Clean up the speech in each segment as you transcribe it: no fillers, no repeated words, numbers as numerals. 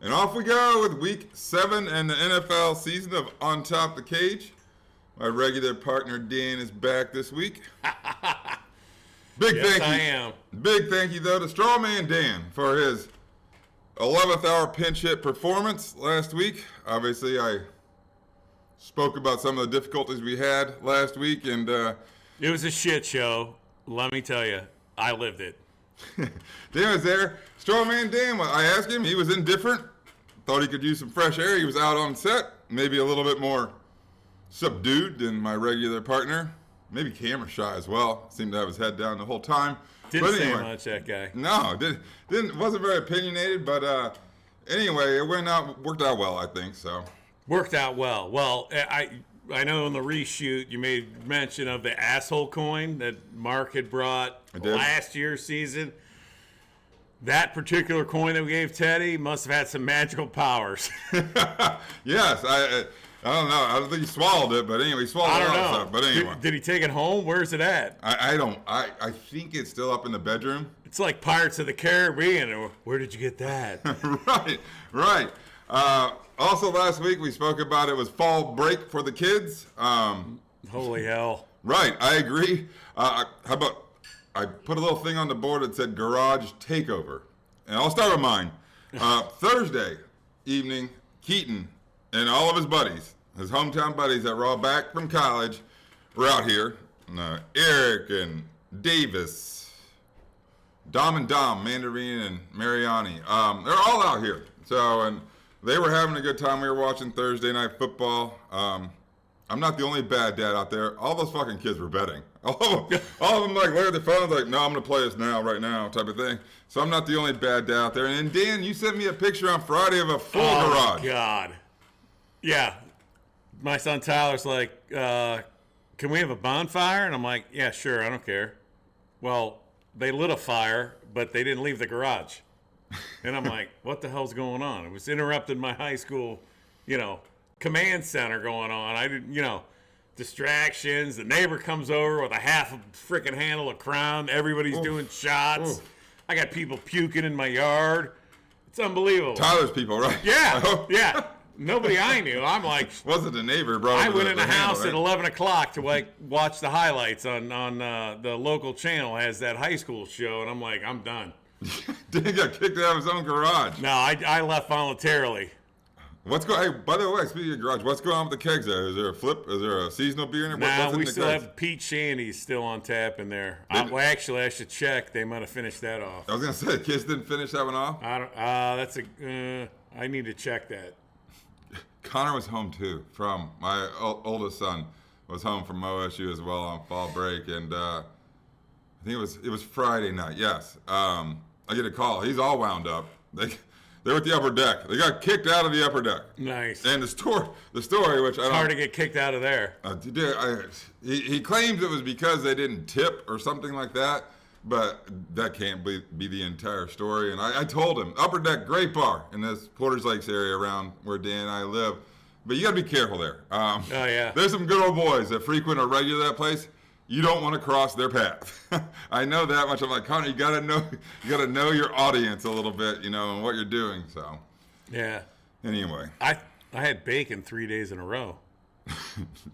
And off we go with week 7 and the NFL season of On Top the Cage. My regular partner Dan is back this week. Yes, I am. Big thank you, though, to Strawman Dan for his 11th hour pinch hit performance last week. Obviously, I spoke about some of the difficulties we had last week, and it was a shit show. Let me tell you, I lived it. Dan was there. Strawman Dan, I asked him, he was indifferent. Thought he could use some fresh air. He was out on set, maybe a little bit more subdued than my regular partner. Maybe camera shy as well. Seemed to have his head down the whole time. Didn't say much, that guy. No, wasn't very opinionated, but anyway, it worked out well, I think. So worked out well. Well, I know in the reshoot you made mention of the asshole coin that Mark had brought last year's season. That particular coin that we gave Teddy must have had some magical powers. Yes, I don't know. I don't think he swallowed it, but anyway, he swallowed a lot of stuff. But anyway, did he take it home? Where's it at? I think it's still up in the bedroom. It's like Pirates of the Caribbean. Or where did you get that? Right. Also, last week we spoke about it was fall break for the kids. Holy hell! Right, I agree. How about I put a little thing on the board that said Garage Takeover, and I'll start with mine. Thursday evening, Keaton and all of his buddies, his hometown buddies that were all back from college, were out here. Eric and Davis, Dom and Dom, Mandarin and Mariani. They're all out here. So, and they were having a good time. We were watching Thursday Night Football. I'm not the only bad dad out there. All those fucking kids were betting. All of them like look at their phones like, no, I'm going to play this now, right now, type of thing. So I'm not the only bad dad out there. And Dan, you sent me a picture on Friday of a full garage. Oh, God. Yeah. My son Tyler's like, can we have a bonfire? And I'm like, yeah, sure, I don't care. Well, they lit a fire, but they didn't leave the garage. And I'm like, what the hell's going on? It was interrupting my high school, command center going on. I didn't, distractions. The neighbor comes over with a half a freaking handle of Crown. Everybody's doing shots. I got people puking in my yard. It's unbelievable. Tyler's people, right? Yeah, yeah. Nobody I knew. I'm like, wasn't the neighbor, bro? I went in the house at 11 o'clock to watch the highlights on the local channel. Has that high school show, and I'm like, I'm done. Dan got kicked out of his own garage. No, I left voluntarily. Hey, by the way, speaking of garage, what's going on with the kegs there? Is there a flip? Is there a seasonal beer in there? No, we still have Peach Shandies still on tap in there. Actually, I should check. They might have finished that off. I was going to say, the kids didn't finish that one off? I need to check that. Connor was home, too, from my oldest son was home from OSU as well on fall break, and I think it was Friday night, yes. I get a call. He's all wound up. They're at the upper deck. They got kicked out of the upper deck. Nice. And the story, which it's hard to get kicked out of there. He claims it was because they didn't tip or something like that, but that can't be the entire story. And I told him, upper deck, great bar in this Porter's Lakes area around where Dan and I live, but you got to be careful there. Oh yeah. There's some good old boys that frequent or regular that place. You don't want to cross their path. I know that much. I'm like, Connor, you gotta know your audience a little bit, and what you're doing. So, yeah. Anyway, I had bacon 3 days in a row.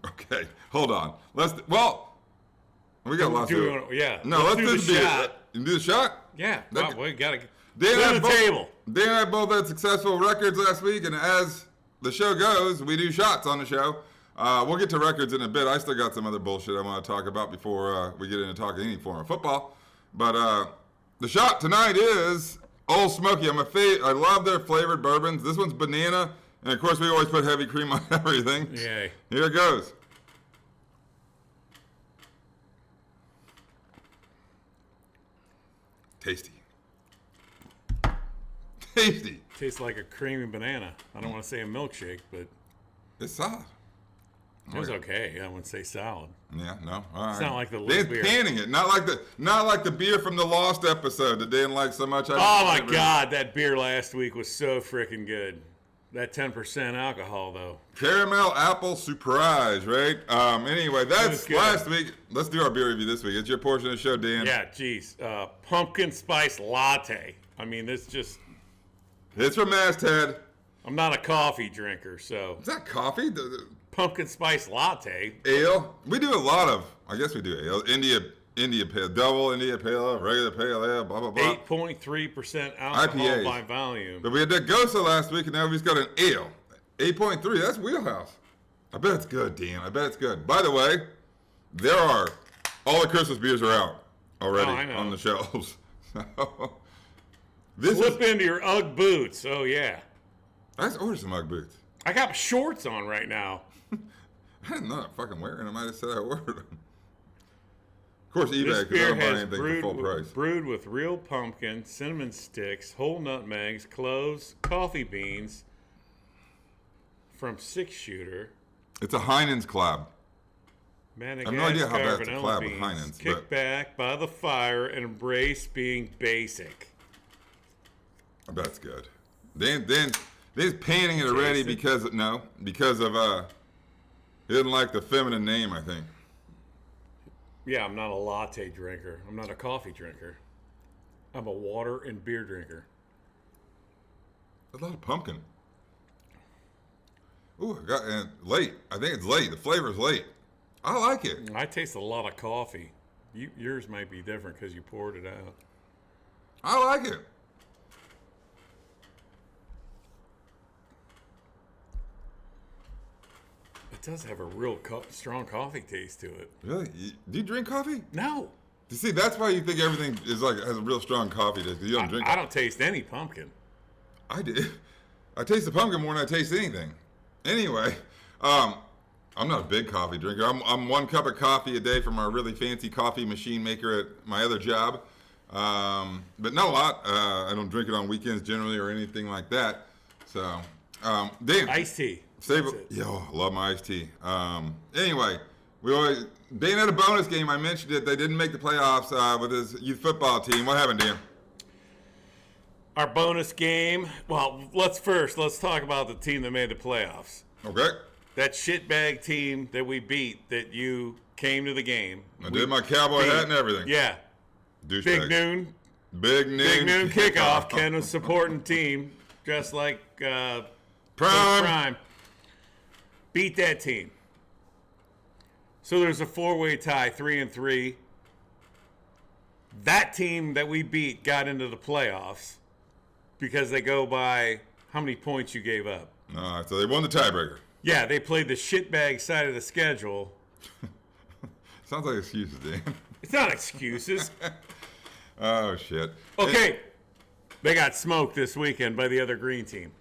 Okay, hold on. We got lots of. Yeah. No, let's do the shot. You do the shot. Yeah. We gotta Dan the table. Dan and I both had successful records last week, and as the show goes, we do shots on the show. We'll get to records in a bit. I still got some other bullshit I want to talk about before we get into talking any form of football. But the shot tonight is Old Smoky. I love their flavored bourbons. This one's banana, and of course we always put heavy cream on everything. Yay. Here it goes. Tasty. Tastes like a creamy banana. I don't want to say a milkshake, but it's solid. It was okay. I wouldn't say solid. Yeah, no. All right. It's not like the Dan's beer. panning it. Not like the beer from the Lost episode that Dan liked so much. Oh my God, that beer last week was so freaking good. That 10% alcohol though. Caramel apple surprise, right? Anyway, that's last week. Let's do our beer review this week. It's your portion of the show, Dan. Yeah, geez. Pumpkin spice latte. I mean, this just It's from Masthead. I'm not a coffee drinker, so. Is that coffee? Pumpkin spice latte. Ale? We do a lot of, I guess we do ale. India Pale, double India Pale Ale, regular Pale Ale, blah, blah, blah. 8.3% alcohol IPAs. by volume. But we had that Gosa last week, and now we've got an ale. 8.3, that's wheelhouse. I bet it's good, Dan. I bet it's good. By the way, all the Christmas beers are out already on the shelves. Slip into your Ugg boots. Oh, yeah. Let's order some Ugg boots. I got shorts on right now. I didn't know I'm fucking wearing them. I just said I ordered them. Of course, eBay, This because I beer don't buy has anything for full price. brewed with real pumpkin, cinnamon sticks, whole nutmegs, cloves, coffee beans from 6-shooter. It's a Heinen's collab. I have no idea how that's a collab with Heinen's. Kick back by the fire and embrace being basic. I bet it's good. They're panning it already because of he didn't like the feminine name, I think. Yeah, I'm not a latte drinker. I'm not a coffee drinker. I'm a water and beer drinker. A lot of pumpkin. Ooh, late. I think it's late. The flavor's late. I like it. I taste a lot of coffee. Yours might be different because you poured it out. I like it. It does have a real strong coffee taste to it. Really? Do you drink coffee? No. You see, that's why you think everything is has a real strong coffee taste. You don't drink. I don't taste any pumpkin. I did. I taste the pumpkin more than I taste anything. Anyway, I'm not a big coffee drinker. I'm 1 cup of coffee a day from our really fancy coffee machine maker at my other job. But not a lot. I don't drink it on weekends generally or anything like that. So, Dan. Iced tea. Yo, I love my iced tea. Anyway, Dan had a bonus game. I mentioned it. They didn't make the playoffs with his youth football team. What happened, Dan? Our bonus game. Well, let's talk about the team that made the playoffs. Okay. That shitbag team that we beat, that you came to the game. I did my cowboy hat and everything. Yeah. Big noon kickoff. Ken was supporting team, dressed like Prime. Beat that team. So there's a 4-way tie, 3-3. That team that we beat got into the playoffs because they go by how many points you gave up. All right, so they won the tiebreaker. Yeah, they played the shitbag side of the schedule. Sounds like excuses, Dan. It's not excuses. Oh, shit. Okay. They got smoked this weekend by the other green team.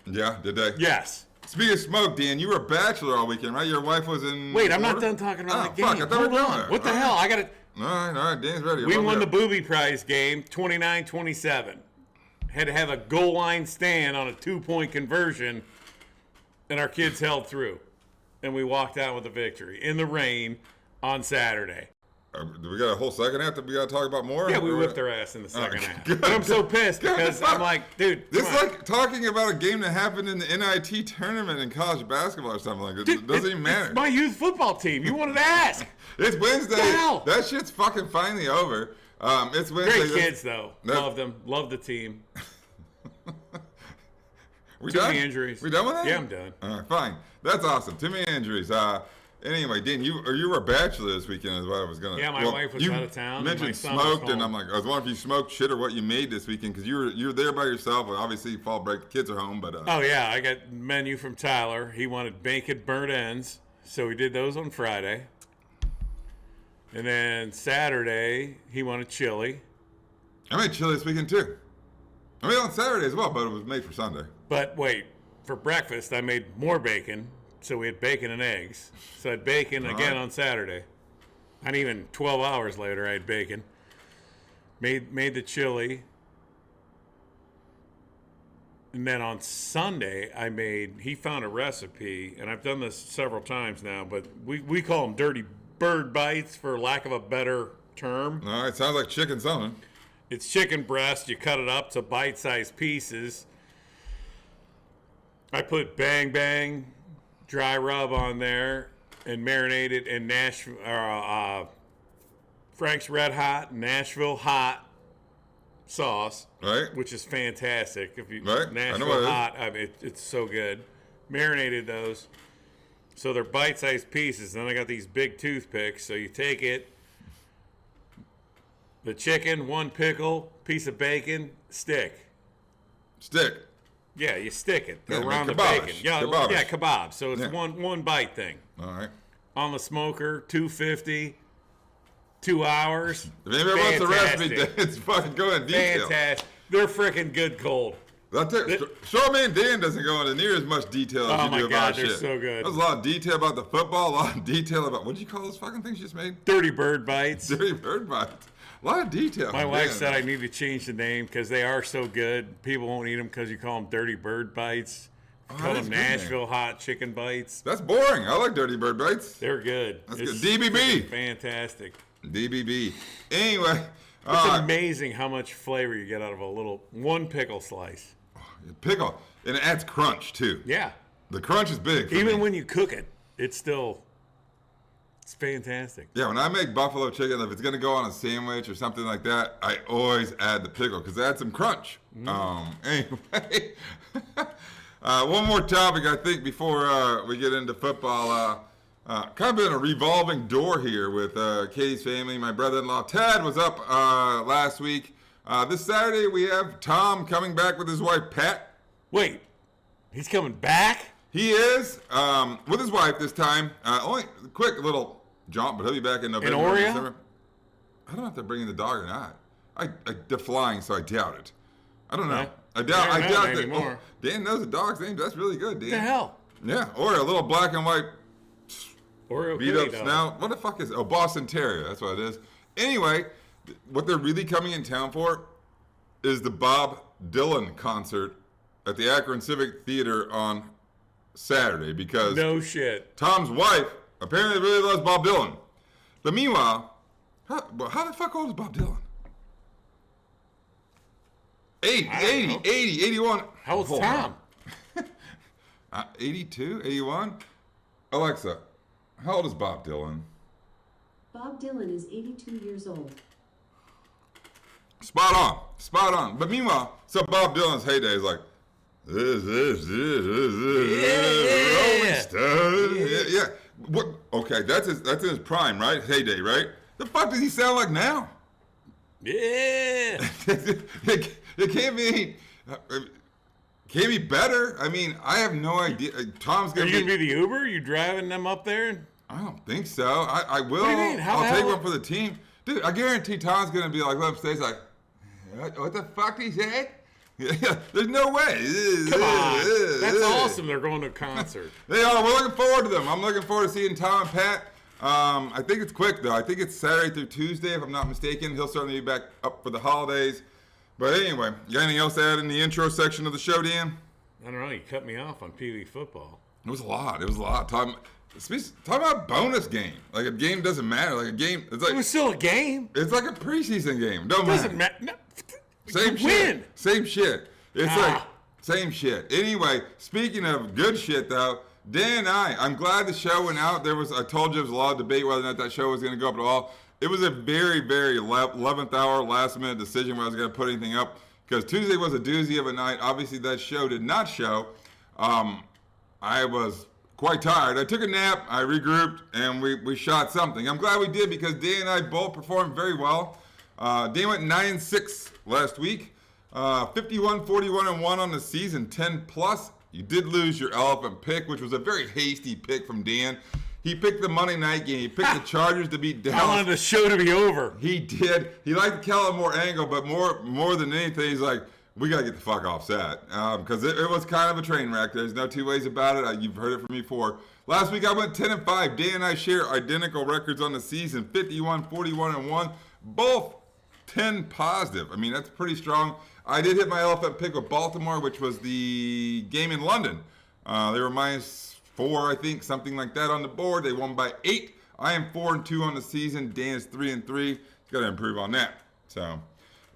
Yeah, did they? Yes. Speaking of smoke, Dan, you were a bachelor all weekend, right? Your wife was in Wait, I'm Florida? not done talking about the game. Fuck, I thought we were Hold on. What the hell? I got it. All right, Dan's ready. We won the booby prize game, 29-27. Had to have a goal line stand on a 2-point conversion, and our kids held through. And we walked out with a victory in the rain on Saturday. Do we got a whole second half that we got to talk about more? Yeah, we whipped their ass in the second half. Good. But I'm so pissed because I'm like, dude, this is like talking about a game that happened in the NIT tournament in college basketball or something like that. Dude, it doesn't even matter. It's my youth football team. You wanted to ask. It's Wednesday. What the hell? That shit's fucking finally over. It's Wednesday. Great kids, though. Love them. Love the team. We Too done? many injuries. We done with that? Yeah, I'm done. All right, fine. That's awesome. Too many injuries. Anyway, Dan, you were a bachelor this weekend is what I was going to... Yeah, my wife was out of town. You mentioned smoked, and I'm like, I was wondering if you smoked shit or what you made this weekend, because you were there by yourself. Well, obviously, fall break, the kids are home, but... Oh, yeah, I got menu from Tyler. He wanted bacon burnt ends, so we did those on Friday. And then Saturday, he wanted chili. I made chili this weekend, too. I made it on Saturday as well, but it was made for Sunday. But wait, for breakfast, I made more bacon. So we had bacon and eggs. So I had bacon again on Saturday. Not even 12 hours later, I had bacon. Made the chili. And then on Sunday, he found a recipe, and I've done this several times now, but we call them dirty bird bites for lack of a better term. All right, sounds like chicken something. It's chicken breast. You cut it up to bite-sized pieces. I put Bang Bang dry rub on there and marinated in Frank's Red Hot, Nashville Hot, sauce, Right. which is fantastic. If you Right. I know Nashville what it is. hot, I mean, it's so good. Marinated those, so they're bite-sized pieces. Then I got these big toothpicks. So you take it, the chicken, one pickle, piece of bacon, stick. Stick. Yeah, you stick it Yeah, around the kebabish. bacon. Yeah, Kebabish. yeah, kebab. So it's Yeah. one bite thing. All right. On the smoker, 250, 2 hours. If anybody wants the recipe, Fantastic. it's fucking go in detail. Fantastic. They're freaking good cold. That's it. Showman Dan doesn't go into near as much detail as Oh you my do God, about they're shit. so good. There's a lot of detail about the football, a lot of detail about what did you call those fucking things you just made? Dirty bird bites. Dirty bird bites. A lot of detail. My wife Man. said I need to change the name because they are so good. People won't eat them because you call them dirty bird bites. Call that's them a good name. Nashville hot chicken bites. That's boring. I like dirty bird bites. They're good. That's It's good. DBB. freaking fantastic. DBB. Anyway, It's amazing how much flavor you get out of one pickle slice. pickle. And it adds crunch, too. Yeah. The crunch is big. For Even me. when you cook it, it's fantastic. Yeah, when I make buffalo chicken, if it's going to go on a sandwich or something like that, I always add the pickle because it adds some crunch. Anyway, one more topic, I think, before we get into football. Kind of been a revolving door here with Katie's family. My brother-in-law, Ted, was up last week. This Saturday, we have Tom coming back with his wife, Pat. Wait, he's coming back? He is with his wife this time. Only a quick little jaunt, but he'll be back in November. Oreo? December. I don't know if they're bringing the dog or not. They're flying, so I doubt it. I don't know. Right. I doubt They don't have that. anymore. Dan knows the dog's name. That's really good, Dan. What the hell? Yeah, or a little black and white Oreo beat kitty up dog. snout. What the fuck is it? Oh, Boston Terrier. That's what it is. Anyway, what they're really coming in town for is the Bob Dylan concert at the Akron Civic Theater on Saturday because No shit. Tom's wife apparently really loves Bob Dylan. But meanwhile, how the fuck old is Bob Dylan? 80, I don't 80, know. 80, 81. How old's Hold Tom? on. 82, 81? Alexa, how old is Bob Dylan? Bob Dylan is 82 years old. Spot on, spot on. But meanwhile, so Bob Dylan's heyday is like, Rolling Stone. Yeah. What? Okay, that's in his prime, right? Heyday, right? The fuck does he sound like now? Yeah. It can't be. Can't be better. I mean, I have no idea. Tom's Are gonna you gonna be the Uber? You driving them up there? I don't think so. I will. What do you mean? How the I'll take hell- one for the team, dude. I guarantee Tom's gonna be like upstairs, like, what the fuck did he say? There's no way. Come on. That's awesome. They're going to a concert. They are. We're looking forward to them. I'm looking forward to seeing Tom and Pat. I think it's quick though. I think it's Saturday through Tuesday, if I'm not mistaken. He'll certainly be back up for the holidays. But anyway, you got anything else to add in the intro section of the show, Dan? I don't know. You cut me off on Pee Wee football. It was a lot. It was a lot. Talking about bonus game. Like a game doesn't matter. Like a game. It's It was like still a game. it's like a preseason game. Don't Doesn't matter. matter. No. Same You shit. win. Same shit. It's Ah. like same shit. Anyway, speaking of good shit though, Dan and I'm glad the show went out. I told you there was a lot of debate whether or not that show was going to go up at all. It was a very, very 11th hour, last minute decision where I was going to put anything up because Tuesday was a doozy of a night. Obviously that show did not show. I was quite tired. I took a nap, I regrouped, and we shot something. I'm glad we did because Dan and I both performed very well. Dan went 9-6 last week. 51, 41, and 1 on the season, 10 plus. You did lose your elephant pick, which was a very hasty pick from Dan. He picked the Monday night game. He picked the Chargers to beat Dallas. I wanted the show to be over. He did. He liked the Kellen Moore angle, but more than anything, he's like, we got to get the fuck off set. Because it was kind of a train wreck. There's no two ways about it. You've heard it from me before. Last week I went 10-5. Dan and I share identical records on the season, 51, 41, and 1. Both 10 positive. I mean, that's pretty strong. I did hit my elephant pick with Baltimore, which was the game in London. They were -4, I think, something like that on the board. They won by 8. I am 4-2 on the season. Dan is 3-3. He's got to improve on that. So,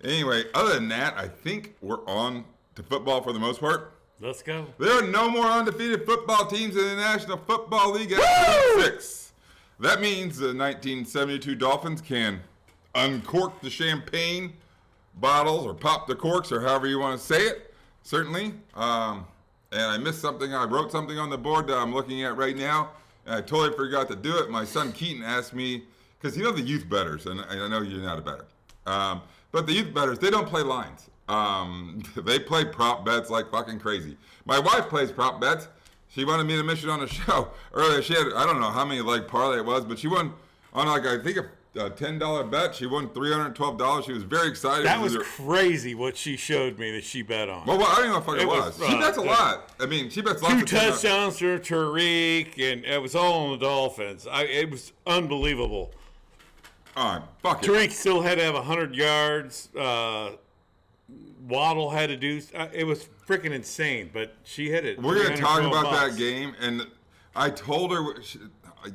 anyway, other than that, I think we're on to football for the most part. Let's go. There are no more undefeated football teams in the National Football League after week 6. That means the 1972 Dolphins can uncork the champagne bottles or popped the corks or however you want to say it, certainly. And I missed something. I wrote something on the board that I'm looking at right now, and I totally forgot to do it. My son Keaton asked me, because you know the youth bettors, and I know you're not a bettor, but the youth bettors, they don't play lines. They play prop bets like fucking crazy. My wife plays prop bets. She wanted me to mention on the show earlier. She had, I don't know how many like parlay it was, but she won on like, I think a $10 bet. She won $312. She was very excited. That was crazy what she showed me that she bet on. Well, I don't know what the fuck it was. She bets a lot. I mean, she bets lots of 2 touchdowns for Tariq, and it was all on the Dolphins. It was unbelievable. All right, fuck it. Tariq still had to have 100 yards. Waddle had to do. It was freaking insane, but she hit it. We're going to talk about that game, and I told her,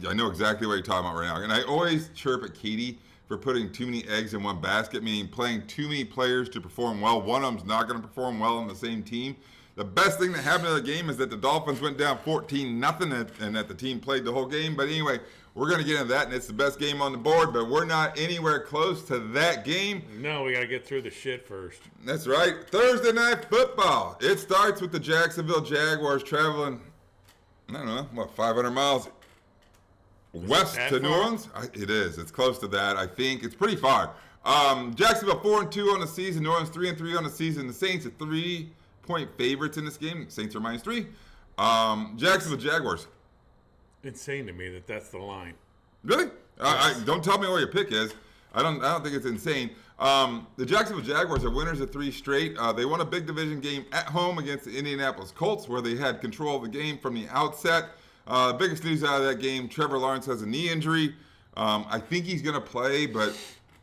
I know exactly what you're talking about right now, and I always chirp at Katie for putting too many eggs in one basket, meaning playing too many players to perform well. One of them's not going to perform well on the same team. The best thing that happened to the game is that the Dolphins went down 14-0, and that the team played the whole game. But anyway, we're going to get into that, and it's the best game on the board, but we're not anywhere close to that game. No, we got to get through the shit first. That's right. Thursday Night Football. It starts with the Jacksonville Jaguars traveling, I don't know, what, 500 miles west to New Orleans? It is. It's close to that, I think. It's pretty far. Jacksonville 4-2 on the season. New Orleans 3-3 on the season. The Saints are 3-point favorites in this game. Saints are -3. Jacksonville Jaguars. Insane to me that that's the line. Really? Don't tell me what your pick is. I don't think it's insane. The Jacksonville Jaguars are winners of 3 straight. They won a big division game at home against the Indianapolis Colts, where they had control of the game from the outset. Biggest news out of that game: Trevor Lawrence has a knee injury. I think he's going to play, but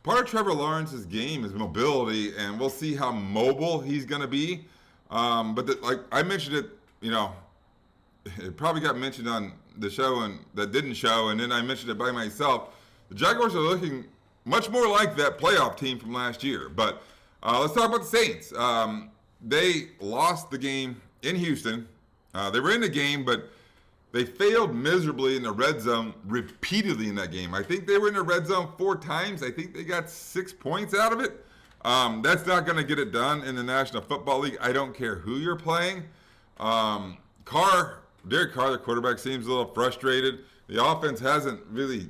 part of Trevor Lawrence's game is mobility, and we'll see how mobile he's going to be. But like I mentioned it, it probably got mentioned on the show and that didn't show, and then I mentioned it by myself. The Jaguars are looking much more like that playoff team from last year. But let's talk about the Saints. They lost the game in Houston. They were in the game, but they failed miserably in the red zone repeatedly in that game. I think they were in the red zone 4 times. I think they got 6 points out of it. That's not going to get it done in the National Football League. I don't care who you're playing. Derek Carr, the quarterback, seems a little frustrated. The offense hasn't really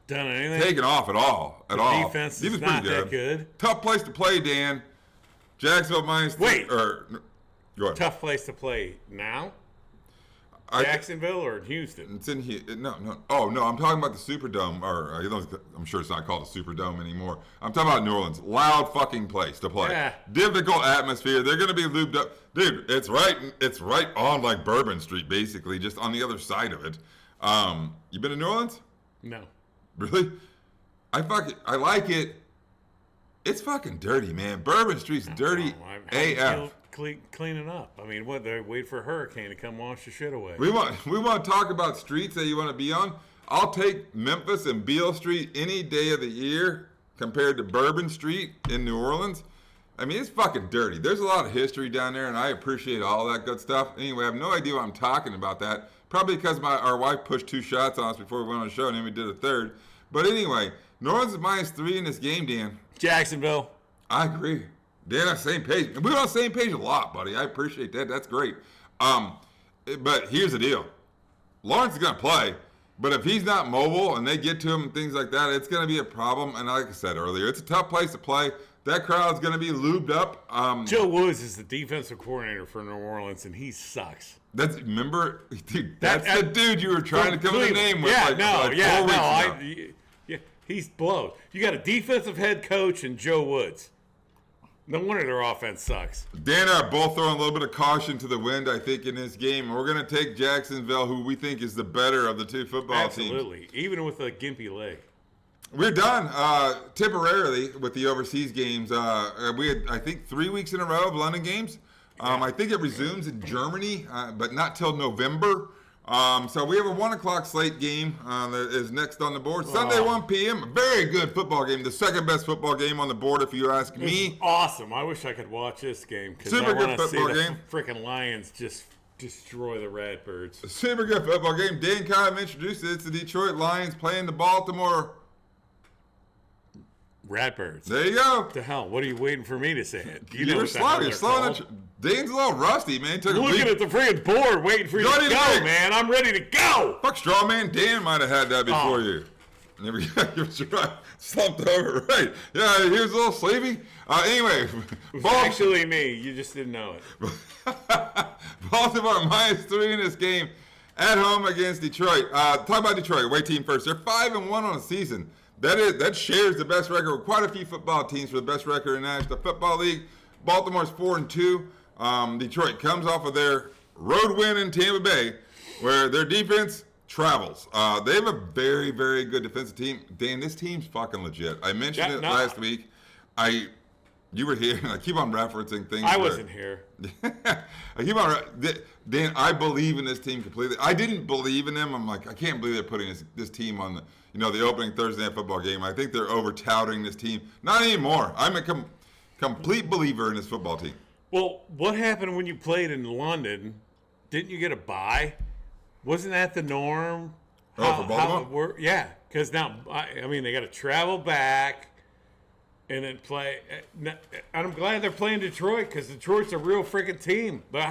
done anything, taken off at all. Defense is not that good. Tough place to play, Dan. Jacksonville -3. Wait. Go ahead. Tough place to play now? Jacksonville or Houston? It's in here. No. Oh, no, I'm talking about the Superdome. I'm sure it's not called a Superdome anymore. I'm talking about New Orleans. Loud fucking place to play. Yeah. Difficult atmosphere. They're going to be looped up. Dude, it's right on like Bourbon Street, basically, just on the other side of it. You been to New Orleans? No. Really? I like it. It's fucking dirty, man. Bourbon Street's dirty AF. Cleaning up. I mean, what? They wait for a hurricane to come wash the shit away. We want to talk about streets that you want to be on. I'll take Memphis and Beale Street any day of the year compared to Bourbon Street in New Orleans. I mean, it's fucking dirty. There's a lot of history down there, and I appreciate all that good stuff. Anyway, I have no idea why I'm talking about that. Probably because our wife pushed 2 shots on us before we went on the show, and then we did a third. But anyway, New Orleans is -3 in this game, Dan. Jacksonville. I agree. Dan, on the same page. We're on the same page a lot, buddy. I appreciate that. That's great. But here's the deal. Lawrence is going to play, but if he's not mobile and they get to him and things like that, it's going to be a problem. And like I said earlier, it's a tough place to play. That crowd's going to be lubed up. Joe Woods is the defensive coordinator for New Orleans, and he sucks. That's the dude you were trying to come up with a name with. He's blown. You got a defensive head coach and Joe Woods. No wonder their offense sucks. Dan and I are both throwing a little bit of caution to the wind, I think, in this game. We're going to take Jacksonville, who we think is the better of the 2 football teams. Absolutely. Even with a gimpy leg. We're done temporarily with the overseas games. We had, I think, 3 weeks in a row of London games. I think it resumes in Germany, but not till November. So we have a 1 o'clock slate game that is next on the board. Sunday, 1 p.m. A very good football game. The second best football game on the board, if you ask me. Awesome. I wish I could watch this game. Super good football game. Freaking Lions just destroy the Radbirds. Super good football game. Dan kind of introduced it. It's the Detroit Lions playing the Baltimore Ratbirds. There you go. What the hell? What are you waiting for me to say it? You know were what the slow. hell You're they're slow. called. Dane's a little rusty, man. Took a Looking week. at the freaking board, waiting for you Go to ahead, go, Nick. man. I'm ready to go. Fuck, Strawman Dan might have had that before Oh. you. There we go. You're right. Slumped over, right. Yeah, he was a little sleepy. Anyway, It was actually me. You just didn't know it. Baltimore -3 in this game at home against Detroit. Talk about Detroit. Away team first. They're 5-1 on the season. That shares the best record with quite a few football teams for the best record in the National Football League. Baltimore's 4-2. Detroit comes off of their road win in Tampa Bay, where their defense travels. They have a very, very good defensive team. Dan, this team's fucking legit. I mentioned it last week. You were here. I keep on referencing things. I wasn't here. I keep on. Dan, I believe in this team completely. I didn't believe in them. I'm like, I can't believe they're putting this team on the opening Thursday night football game. I think they're over touting this team. Not anymore. I'm a complete believer in this football team. Well, what happened when you played in London? Didn't you get a bye? Wasn't that the norm? For Baltimore? Yeah, because now, I mean, they got to travel back and then play. And I'm glad they're playing Detroit because Detroit's a real freaking team. But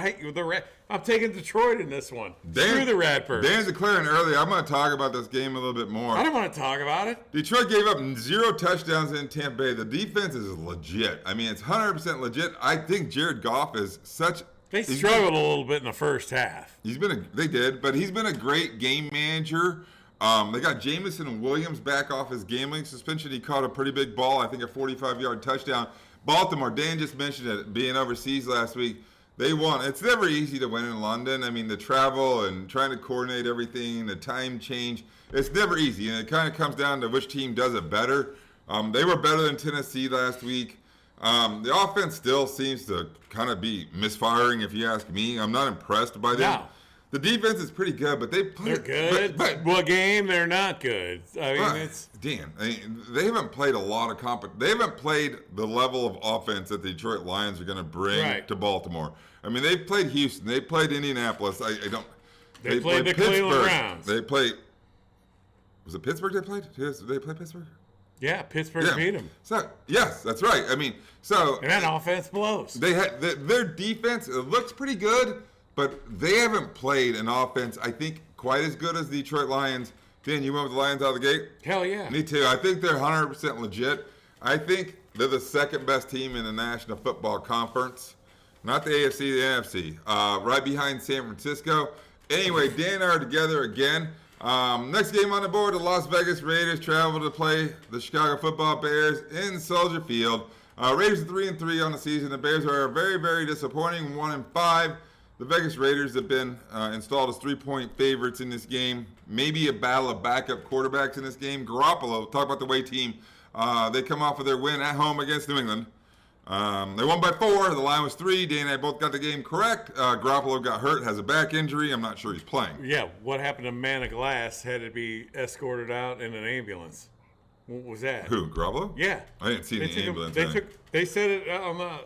I'm taking Detroit in this one. Screw the Ratbirds. Dan's declaring earlier, I'm going to talk about this game a little bit more. I don't want to talk about it. Detroit gave up 0 touchdowns in Tampa Bay. The defense is legit. I mean, it's 100% legit. I think Jared Goff is such... They struggled a little bit in the first half. They did, but he's been a great game manager. They got Jamison Williams back off his gambling suspension. He caught a pretty big ball, I think a 45-yard touchdown. Baltimore, Dan just mentioned it, being overseas last week. They won. It's never easy to win in London. I mean, the travel and trying to coordinate everything, the time change, it's never easy. And it kind of comes down to which team does it better. They were better than Tennessee last week. The offense still seems to kind of be misfiring, if you ask me. I'm not impressed by them. No. The defense is pretty good, but they play. They're good. But what game? They're not good. I mean, it's Dan. They haven't played a lot of They haven't played the level of offense that the Detroit Lions are going to bring to Baltimore. I mean, they've played Houston. They played Indianapolis. I don't. They played the Cleveland Browns. They played. Was it Pittsburgh? They played. Did they play Pittsburgh? Yeah, Pittsburgh beat them. So yes, that's right. I mean, so And that offense blows. they had their defense. It looks pretty good, but they haven't played an offense, I think, quite as good as the Detroit Lions. Dan, you went with the Lions out of the gate? Hell yeah. Me too. I think they're 100% legit. I think they're the second best team in the National Football Conference. Not the AFC, the NFC. Right behind San Francisco. Anyway, Dan and I are together again. Next game on the board, the Las Vegas Raiders travel to play the Chicago Football Bears in Soldier Field. Raiders are 3-3 on the season. The Bears are very, very disappointing, 1-5. The Vegas Raiders have been installed as 3-point favorites in this game. Maybe a battle of backup quarterbacks in this game. Garoppolo, talk about the way team. They come off of their win at home against New England. They won by 4. The line was 3. Dan and I both got the game correct. Garoppolo got hurt, has a back injury. I'm not sure he's playing. Yeah, what happened to Man of Glass had to be escorted out in an ambulance. What was that? Who, Garoppolo? Yeah. I didn't see the ambulance. They said it on the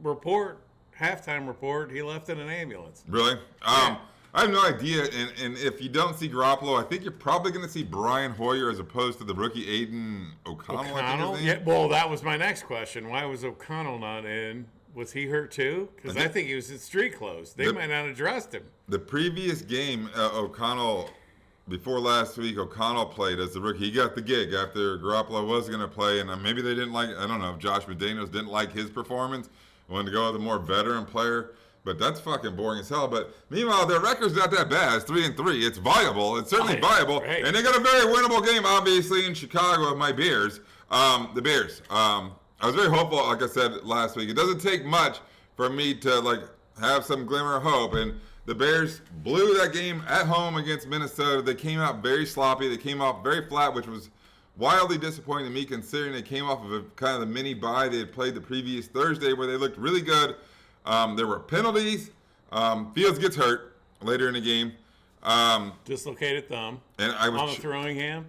report, halftime report, he left in an ambulance. Really? Yeah. I have no idea. And if you don't see Garoppolo, I think you're probably going to see Brian Hoyer as opposed to the rookie Aiden O'Connell. I think his name. Yeah, well, that was my next question. Why was O'Connell not in? Was he hurt too? Because I think he was in street clothes. They might not have dressed him. The previous game, O'Connell, before last week, O'Connell played as the rookie. He got the gig after Garoppolo was going to play, and maybe they didn't like, I don't know if Josh McDaniels didn't like his performance, wanted to go with a more veteran player. But that's fucking boring as hell. But meanwhile, their record's not that bad. It's 3-3. It's viable. It's certainly viable. Right. And they got a very winnable game, obviously, in Chicago with my Bears. The Bears. I was very hopeful, like I said last week. It doesn't take much for me to have some glimmer of hope. And the Bears blew that game at home against Minnesota. They came out very sloppy. They came off very flat, which was wildly disappointing to me considering they came off of a kind of the mini bye they had played the previous Thursday where they looked really good. There were penalties. Fields gets hurt later in the game. Dislocated thumb. And I was on the throwing hand?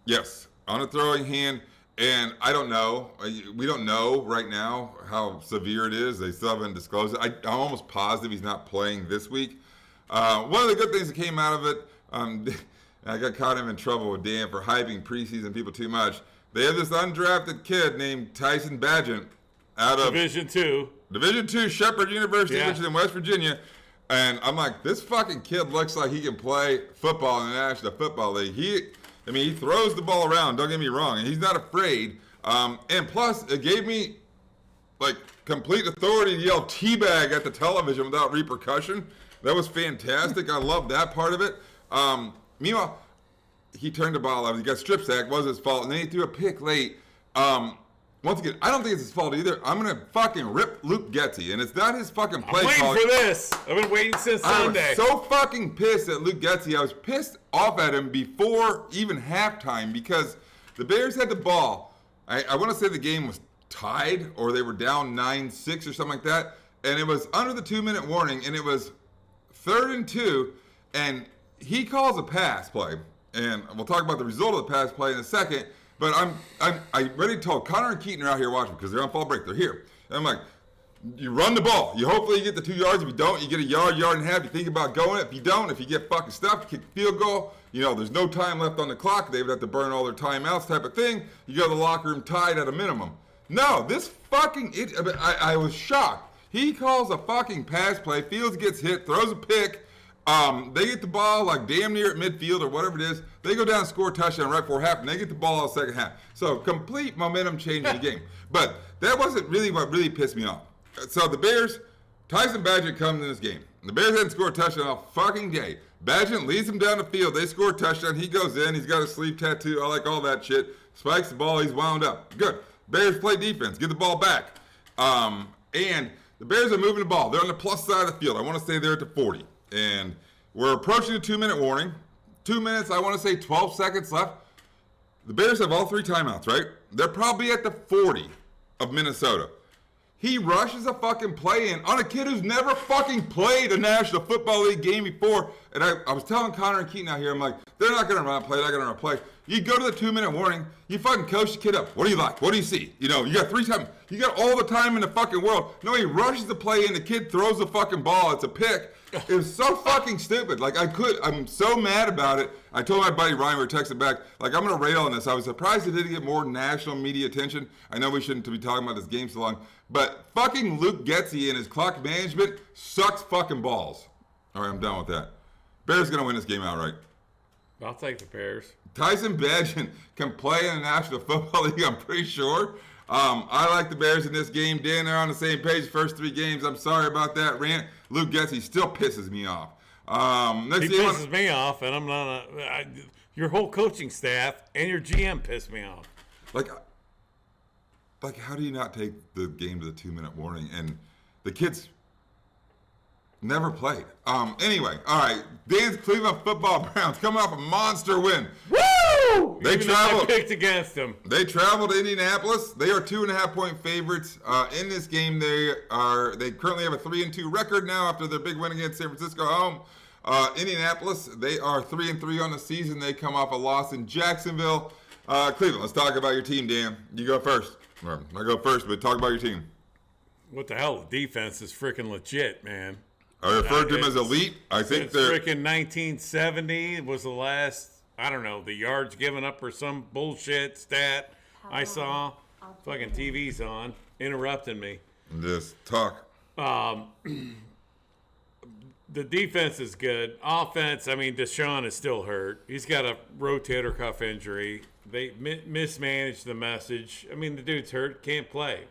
Yes, on a throwing hand. And I don't know. We don't know right now how severe it is. They still haven't disclosed it. I'm almost positive he's not playing this week. One of the good things that came out of it, I got caught him in trouble with Dan for hyping preseason people too much. They have this undrafted kid named Tyson Badgett out of Division II. Division II, Shepherd University, Yeah. which is in West Virginia. And I'm like, this fucking kid looks like he can play football in the National Football League. He throws the ball around, don't get me wrong, and he's not afraid. And plus, it gave me, like, complete authority to yell teabag at the television without repercussion. That was fantastic. I love that part of it. Meanwhile, he turned the ball over. He got strip sacked. Wasn't his fault. And then he threw a pick late. Once again, I don't think it's his fault either. I'm going to fucking rip Luke Getzey. And it's not his fucking play I'm waiting calling. for this. I've been waiting since Sunday. I was so fucking pissed at Luke Getzey. I was pissed off at him before even halftime because the Bears had the ball. I want to say the game was tied or they were down 9-6 or something like that. And it was under the 2-minute warning. And it was 3rd and 2. And he calls a pass play. And we'll talk about the result of the pass play in a second. But I already told Connor and Keaton are out here watching because they're on fall break. They're here. And I'm like, you run the ball. You hopefully get the 2 yards. If you don't, you get a yard and a half. You think about going it. If you don't, if you get fucking stuffed, kick the field goal. You know, there's no time left on the clock. They would have to burn all their timeouts type of thing. You go to the locker room tied at a minimum. No, this fucking idiot. I was shocked. He calls a fucking pass play. Fields gets hit, throws a pick. They get the ball like damn near at midfield or whatever it is. They go down and score a touchdown right before half, and they get the ball out second half. So complete momentum change in the game. But that wasn't really what really pissed me off. So the Bears, Tyson Badgett comes in this game. The Bears hadn't scored a touchdown all fucking day. Badgett leads them down the field. They score a touchdown. He goes in. He's got a sleeve tattoo. I like all that shit. Spikes the ball. He's wound up. Good. Bears play defense. Get the ball back. And the Bears are moving the ball. They're on the plus side of the field. I want to say they're at the 40. And we're approaching the 2-minute warning. 2 minutes, I want to say 12 seconds left. The Bears have all 3 timeouts, right? They're probably at the 40 of Minnesota. He rushes a fucking play in on a kid who's never fucking played a National Football League game before. And I was telling Connor and Keaton out here, I'm like, they're not going to run a play. They're not going to run a play. You go to the 2-minute warning. You fucking coach the kid up. What do you like? What do you see? You know, you got 3 times. You got all the time in the fucking world. No, he rushes the play in. The kid throws the fucking ball. It's a pick. It was so fucking stupid. Like, I'm so mad about it. I told my buddy Ryan, we were texting back, like, I'm going to rail on this. I was surprised it didn't get more national media attention. I know we shouldn't be talking about this game so long, but fucking Luke Getzey and his clock management sucks fucking balls. All right, I'm done with that. Bears going to win this game outright. I'll take the Bears. Tyson Badgett can play in the National Football League, I'm pretty sure. I like the Bears in this game. Dan, they're on the same page first 3 games. I'm sorry about that rant. Luke Getzey still pisses me off. He pisses me off, and I'm not your whole coaching staff and your GM piss me off. Like, how do you not take the game to the 2-minute warning? And the kids never played. Anyway, all right. Dan's Cleveland Football Browns coming off a monster win. Woo! They Even though traveled. I picked against them. They traveled to Indianapolis. They are 2.5-point favorites in this game. They currently have a 3-2 record now after their big win against San Francisco home. Indianapolis, they are 3-3 on the season. They come off a loss in Jacksonville. Cleveland, let's talk about your team, Dan. You go first. Or, I go first, but talk about your team. What the hell? The defense is freaking legit, man. I referred to them as elite. I think they're freaking 1970 was the last. I don't know, the yards given up or some bullshit stat I saw. Fucking TV's on, interrupting me. Just talk. The defense is good. Offense, I mean, Deshaun is still hurt. He's got a rotator cuff injury. They mismanaged the message. I mean, the dude's hurt, can't play.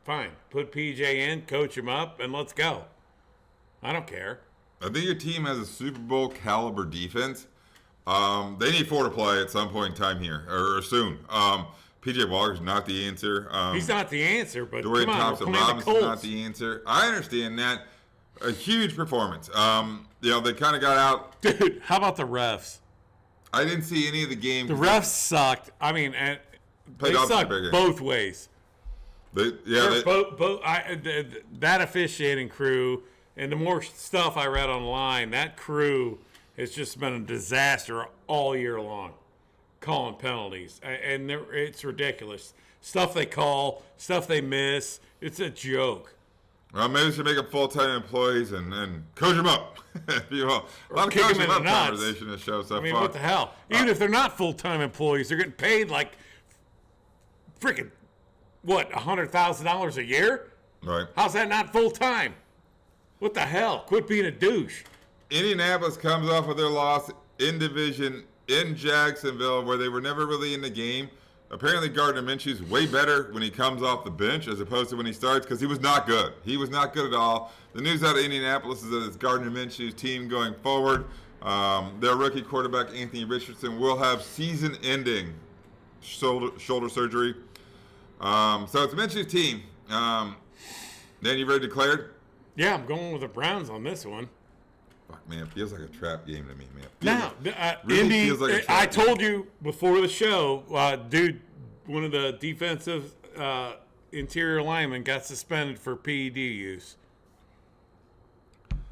Fine. Put PJ in, coach him up, and let's go. I don't care. I think your team has a Super Bowl caliber defense. They need 4 to play at some point in time here, or soon. PJ Walker's not the answer. He's not the answer, but Dorian come on, Thompson we're playing the Robinson's not Colts. the answer. I understand that. A huge performance. They kind of got out. Dude, how about the refs? I didn't see any of the games. The refs sucked. I mean, and they Played off the sucked big game. both ways. That officiating crew, and the more stuff I read online, that crew has just been a disaster all year long, calling penalties, and it's ridiculous. Stuff they call, stuff they miss. It's a joke. Well, maybe we should make them full-time employees and coach them up. If you will. A lot of kick 'em coaching in the up nuts. conversation in the show so I mean, far. what the hell? Even if they're not full-time employees, they're getting paid like freaking, what, $100,000 a year? Right. How's that not full time? What the hell? Quit being a douche. Indianapolis comes off of their loss in division in Jacksonville, where they were never really in the game. Apparently, Gardner Minshew's way better when he comes off the bench as opposed to when he starts, because he was not good. He was not good at all. The news out of Indianapolis is that it's Gardner Minshew's team going forward. Their rookie quarterback, Anthony Richardson, will have season-ending shoulder surgery. So it's Minshew's team. Dan, you ready declared? Yeah, I'm going with the Browns on this one. Fuck, man, it feels like a trap game to me, man. Really Indy, feels like a trap I game. told you before the show, dude, one of the defensive interior linemen got suspended for PED use.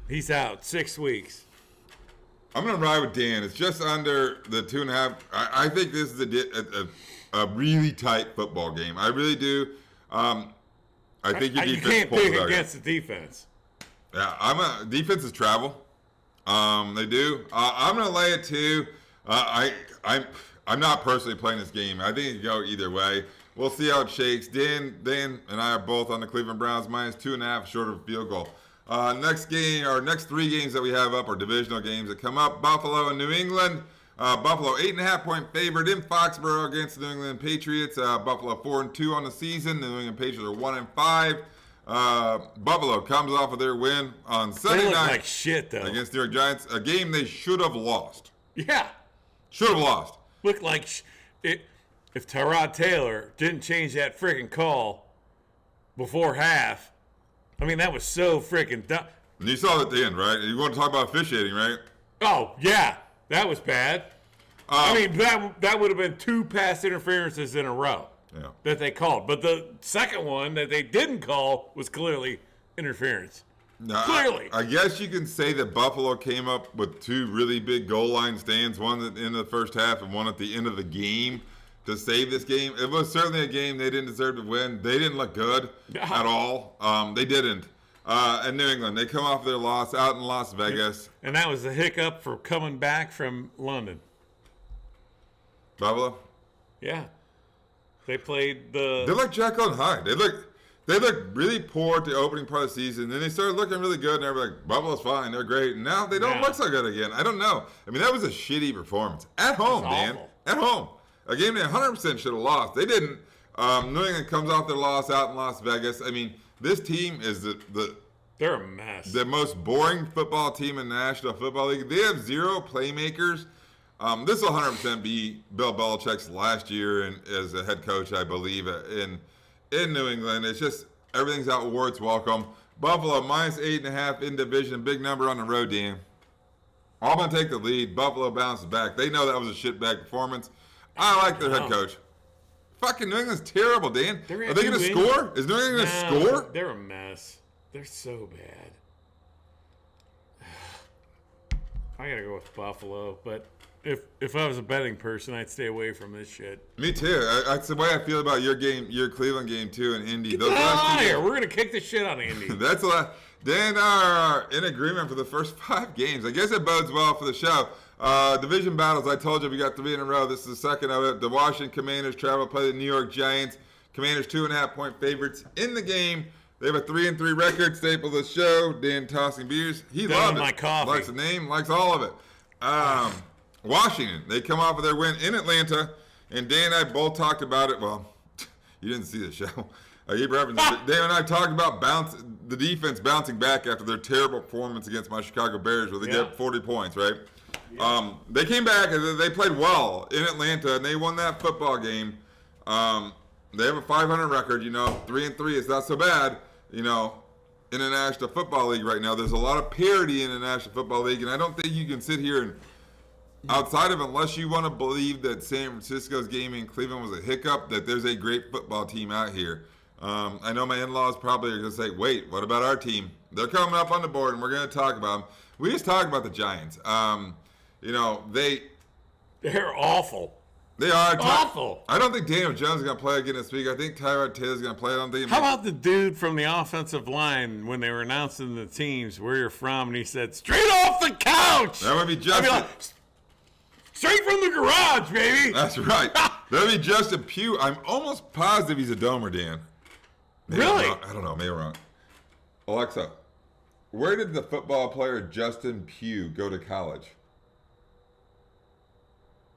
He's out 6 weeks. I'm going to ride with Dan. It's just under the 2.5. I think this is a really tight football game. I really do. I think your You defense can't pulls pick it out. against the defense. Yeah, defenses travel. They do. I'm going to lay it too. I'm not personally playing this game. I think it could go either way. We'll see how it shakes. Dan and I are both on the Cleveland Browns minus 2.5 short of a field goal. Next game, or next 3 games that we have up are divisional games that come up. Buffalo and New England. Buffalo 8.5-point favorite in Foxborough against the New England Patriots. Buffalo 4-2 on the season. The New England Patriots are 1-5. Buffalo comes off of their win on Sunday They look night like shit, though. against New York Giants. A game they should have lost. Yeah. Should have lost. Look like if Tyrod Taylor didn't change that freaking call before half. I mean, that was so freaking dumb. And you saw it at the end, right? You want to talk about officiating, right? Oh, yeah. That was bad. I mean, that would have been 2 pass interferences in a row that they called. But the second one that they didn't call was clearly interference. Now, Clearly. I guess you can say that Buffalo came up with 2 really big goal line stands, one at the end of the first half and one at the end of the game to save this game. It was certainly a game they didn't deserve to win. They didn't look good at all. They didn't. And New England, they come off their loss out in Las Vegas. And that was the hiccup for coming back from London. Buffalo? Yeah. They played the... They're like Jekyll and Hyde. They looked really poor at the opening part of the season. Then they started looking really good, and everybody's like, Buffalo's fine. They're great. And now they don't look so good again. I don't know. I mean, that was a shitty performance. At home, man. Awful. At home. A game they 100% should have lost. They didn't. New England comes off their loss out in Las Vegas. I mean, this team is They're a mess. the most boring football team in the National Football League. They have 0 playmakers. This will 100% be Bill Belichick's last year as a head coach, I believe, in New England. It's just everything's out where it's welcome. Buffalo minus 8.5 in division. Big number on the road, Dan. I'm going to take the lead. Buffalo bounces back. They know that was a shitbag performance. I like their head coach. Fucking New England's terrible, Dan. Are they going to score? Is New England going to score? They're a mess. They're so bad. I got to go with Buffalo, but if I was a betting person, I'd stay away from this shit. Me too. That's the way I feel about your game, your Cleveland game too, and Indy. Get the hell out of here. We're going to kick the shit out of Indy. That's a lot. Dan and I are in agreement for the first 5 games. I guess it bodes well for the show. Division battles, I told you we got 3 in a row. This is the second of it. The Washington Commanders travel to play the New York Giants. Commanders 2.5-point favorites in the game. They have a 3-3 record. Staple of the show. Dan tossing beers. He loved it. my coffee. Likes the name. Likes all of it. Washington. They come off of their win in Atlanta, and Dan and I both talked about it. Well, you didn't see the show. Dan and I talked about the defense bouncing back after their terrible performance against my Chicago Bears, where they get 40 points, right? Yeah. They came back and they played well in Atlanta, and they won that football game. They have a 500 record. 3-3 is not so bad. In the National Football League right now, there's a lot of parity in the National Football League, and I don't think you can sit here and outside of, unless you want to believe that San Francisco's game in Cleveland was a hiccup, that there's a great football team out here. I know my in-laws probably are going to say, wait, what about our team? They're coming up on the board, and we're going to talk about them. We just talked about the Giants. They're awful. They are awful. I don't think Daniel Jones is going to play again this week. I think Tyrod Taylor is going to play. I don't think. How about the dude from the offensive line when they were announcing the teams, where you're from, and he said, straight off the couch? That would be Justin. straight from the garage, baby. That's right. That'd be Justin Pugh. I'm almost positive he's a domer, Dan. Maybe Really? I don't know. Maybe I'm wrong. Alexa, where did the football player Justin Pugh go to college?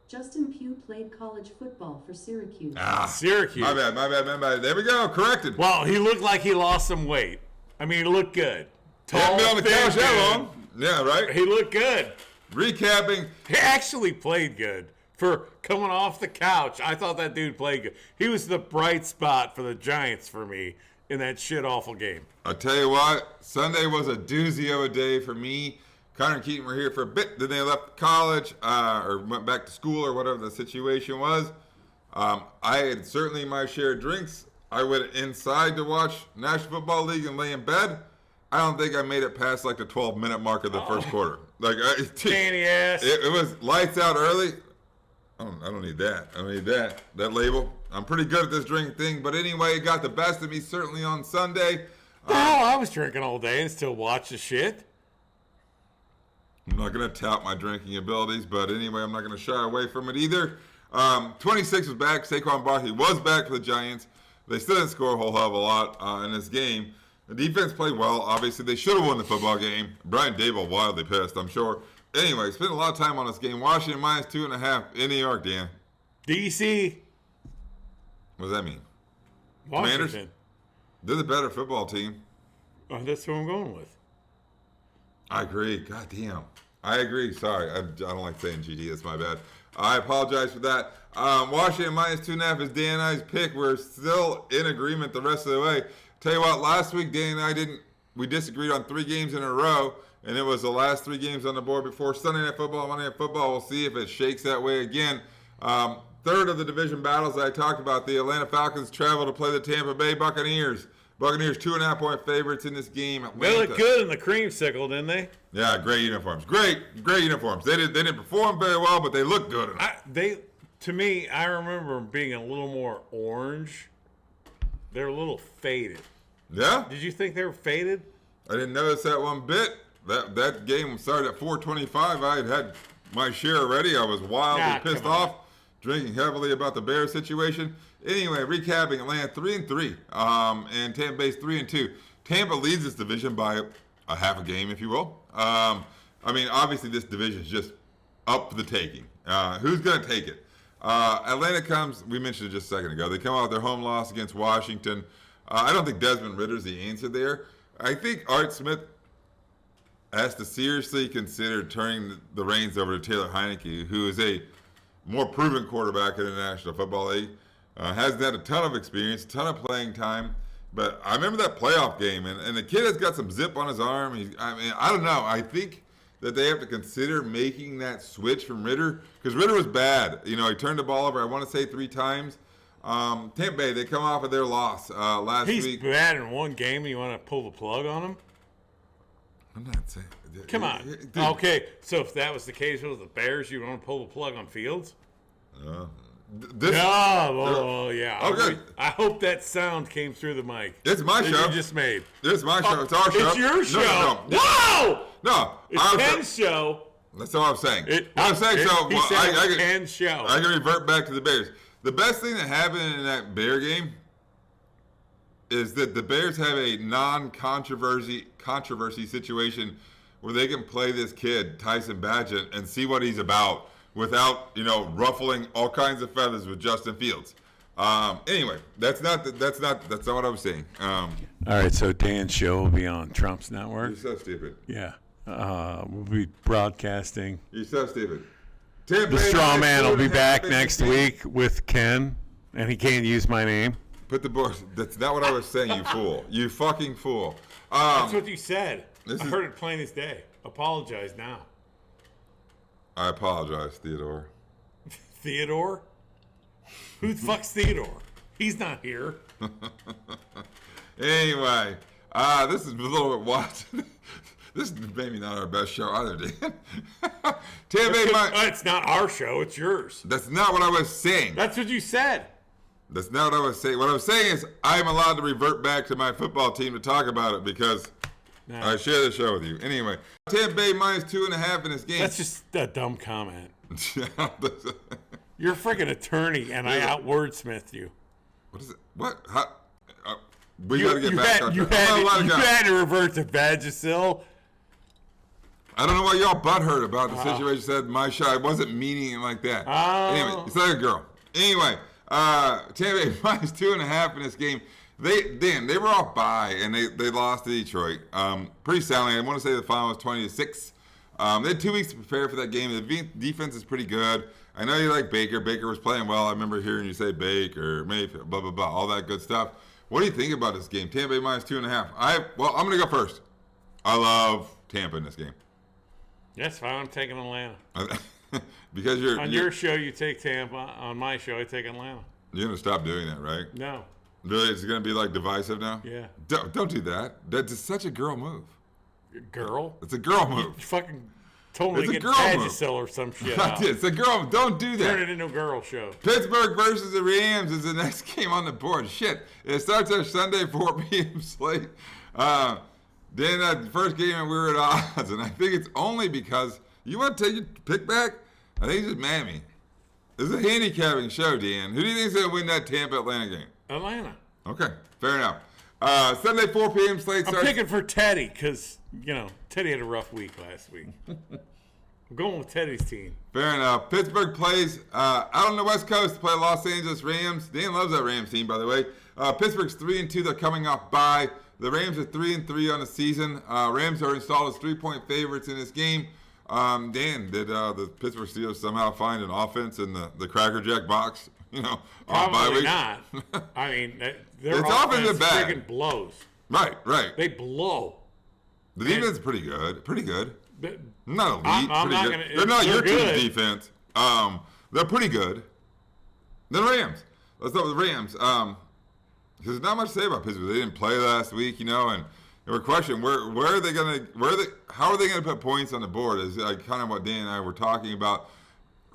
Justin Pugh played college football for Syracuse. Syracuse. My bad. There we go. Corrected. Well, he looked like he lost some weight. I mean, he looked good. He hadn't been on the thin couch that dude. long. Yeah, right? He looked good. Recapping. He actually played good for coming off the couch. I thought that dude played good. He was the bright spot for the Giants for me in that shit awful game. I'll tell you what, Sunday was a doozy of a day for me. Connor and Keaton were here for a bit. Then they left college or went back to school or whatever the situation was. I had certainly my share of drinks. I went inside to watch National Football League and lay in bed. I don't think I made it past like the 12-minute mark of the first quarter. Like, Danny ass. It was lights out early. I don't need that. I don't need that label. I'm pretty good at this drink thing. But anyway, it got the best of me certainly on Sunday. I was drinking all day and still watch the shit. I'm not going to tout my drinking abilities, but anyway, I'm not going to shy away from it either. 26 was back. Saquon Barkley was back for the Giants. They still didn't score a whole hell of a lot in this game. The defense played well. Obviously, they should have won the football game. Brian Dable wildly pissed, I'm sure. Anyway, spent a lot of time on this game. Washington minus 2.5 in New York, Dan. DC. What does that mean? Washington. Commanders? They're the better football team. Oh, that's who I'm going with. I agree. God damn. I agree. Sorry. I don't like saying GD. That's my bad. I apologize for that. Washington minus 2.5 is Dan and I's pick. We're still in agreement the rest of the way. Tell you what, last week Dan and I we disagreed on 3 games in a row, and it was the last 3 games on the board before Sunday Night Football, Monday Night Football. We'll see if it shakes that way again. Third of the division battles I talked about, the Atlanta Falcons travel to play the Tampa Bay Buccaneers. Buccaneers 2.5-point favorites in this game. Atlanta. They looked good in the creamsicle, didn't they? Yeah, great uniforms. Great uniforms. They didn't perform very well, but they looked good. To me, I remember them being a little more orange. They're a little faded. Yeah? Did you think they were faded? I didn't notice that one bit. That game started at 4:25. I had my share already. I was wildly pissed off, drinking heavily about the Bears situation. Anyway, recapping, Atlanta 3-3, and Tampa Bay's 3-2. Tampa leads this division by a half a game, if you will. I mean, obviously this division is just up for the taking. Who's going to take it? Atlanta comes, we mentioned it just a second ago, they come out with their home loss against Washington. I don't think Desmond Ritter's the answer there. I think Art Smith has to seriously consider turning the reins over to Taylor Heineke, who is a more proven quarterback in the National Football League. Hasn't had a ton of experience, a ton of playing time. But I remember that playoff game, and the kid has got some zip on his arm. I don't know. I think that they have to consider making that switch from Ritter, because Ritter was bad. You know, he turned the ball over, I want to say 3 times. Tampa Bay, they come off of their loss last week. He's bad in one game, and you want to pull the plug on him? I'm not saying. Come on. Dude. Okay, so if that was the case with the Bears, you want to pull the plug on Fields? Yeah. Yeah. Okay. I hope that sound came through the mic. It's my that show. You just made. It's my show. It's our show. It's your show. No. Whoa! No. It's Ken's show. That's all I'm saying. He said Ken's show. I can revert back to the Bears. The best thing that happened in that Bear game is that the Bears have a controversy situation where they can play this kid, Tyson Bagent, and see what he's about without, ruffling all kinds of feathers with Justin Fields. Anyway, that's not what I was saying. All right, so Dan's show will be on Trump's network. You're so stupid. Yeah. We'll be broadcasting. You're so stupid. The straw man will be back next week with Ken, and he can't use my name. Put the board. That's not what I was saying, you fool. You fucking fool. That's what you said. I heard it plain as day. Apologize now. I apologize, Theodore. Theodore? Who the fuck's Theodore? He's not here. Anyway, this is a little bit wild. This is maybe not our best show either, Dan. It's not our show. It's yours. That's not what I was saying. That's what you said. That's not what I was saying. What I was saying is I'm allowed to revert back to my football team to talk about it because I share the show with you. Anyway, Tampa Bay minus 2.5 in this game. That's just a dumb comment. You're a freaking attorney, and I out-wordsmithed you. What is it? What? How, we You, got to get you back had, on you, track. I'm not allowed had, to you go. had to revert to Vagisil. I don't know why y'all butthurt about the situation. Said my shot. I wasn't meaning it like that. Anyway, it's like a girl. Anyway, Tampa Bay minus 2.5 in this game. They were off bye and they lost to Detroit. Pretty soundly. I want to say the final was 20-6. They had 2 weeks to prepare for that game. The defense is pretty good. I know you like Baker. Baker was playing well. I remember hearing you say Baker, Mayfield, blah blah blah, all that good stuff. What do you think about this game? Tampa Bay minus 2.5. I'm gonna go first. I love Tampa in this game. That's fine. I'm taking Atlanta. Because you're On your show, you take Tampa. On my show, I take Atlanta. You're gonna stop doing that, right? No. Really, it's gonna be like divisive now. Yeah. Don't do that. That's such a girl move. Girl? It's a girl You move. fucking told me It's to a get girl move. Vagisil or some shit out. It's a girl. Don't do Turn that. it into a girl show. Pittsburgh versus the Rams is the next game on the board. Shit. It starts our Sunday 4 p.m. slate. Then the first game we were at odds, and I think it's only because you want to take your pick back. I think he's just mad at me. This is a handicapping show, Dan. Who do you think is going to win that Tampa Atlanta game? Atlanta. Okay, fair enough. Sunday 4 p.m. slate I'm starts. picking for Teddy because, Teddy had a rough week last week. I'm going with Teddy's team. Fair enough. Pittsburgh plays out on the West Coast to play Los Angeles Rams. Dan loves that Rams team, by the way. Pittsburgh's 3-2. They're coming off bye. The Rams are 3-3 on the season. Rams are installed as 3-point favorites in this game. Dan, did the Pittsburgh Steelers somehow find an offense in the Cracker Jack box? On bye Probably week? not. I mean, their It's offense offensive bad. friggin' blows. Right. They blow. The defense is pretty good. Pretty good. But Not elite. I'm pretty not good. gonna- They're not they're your good. team's defense. They're pretty good. The Rams. Let's start with the Rams. Because there's not much to say about Pittsburgh. They didn't play last week, and we're questioning where are they gonna how are they gonna put points on the board? Is kind of what Dan and I were talking about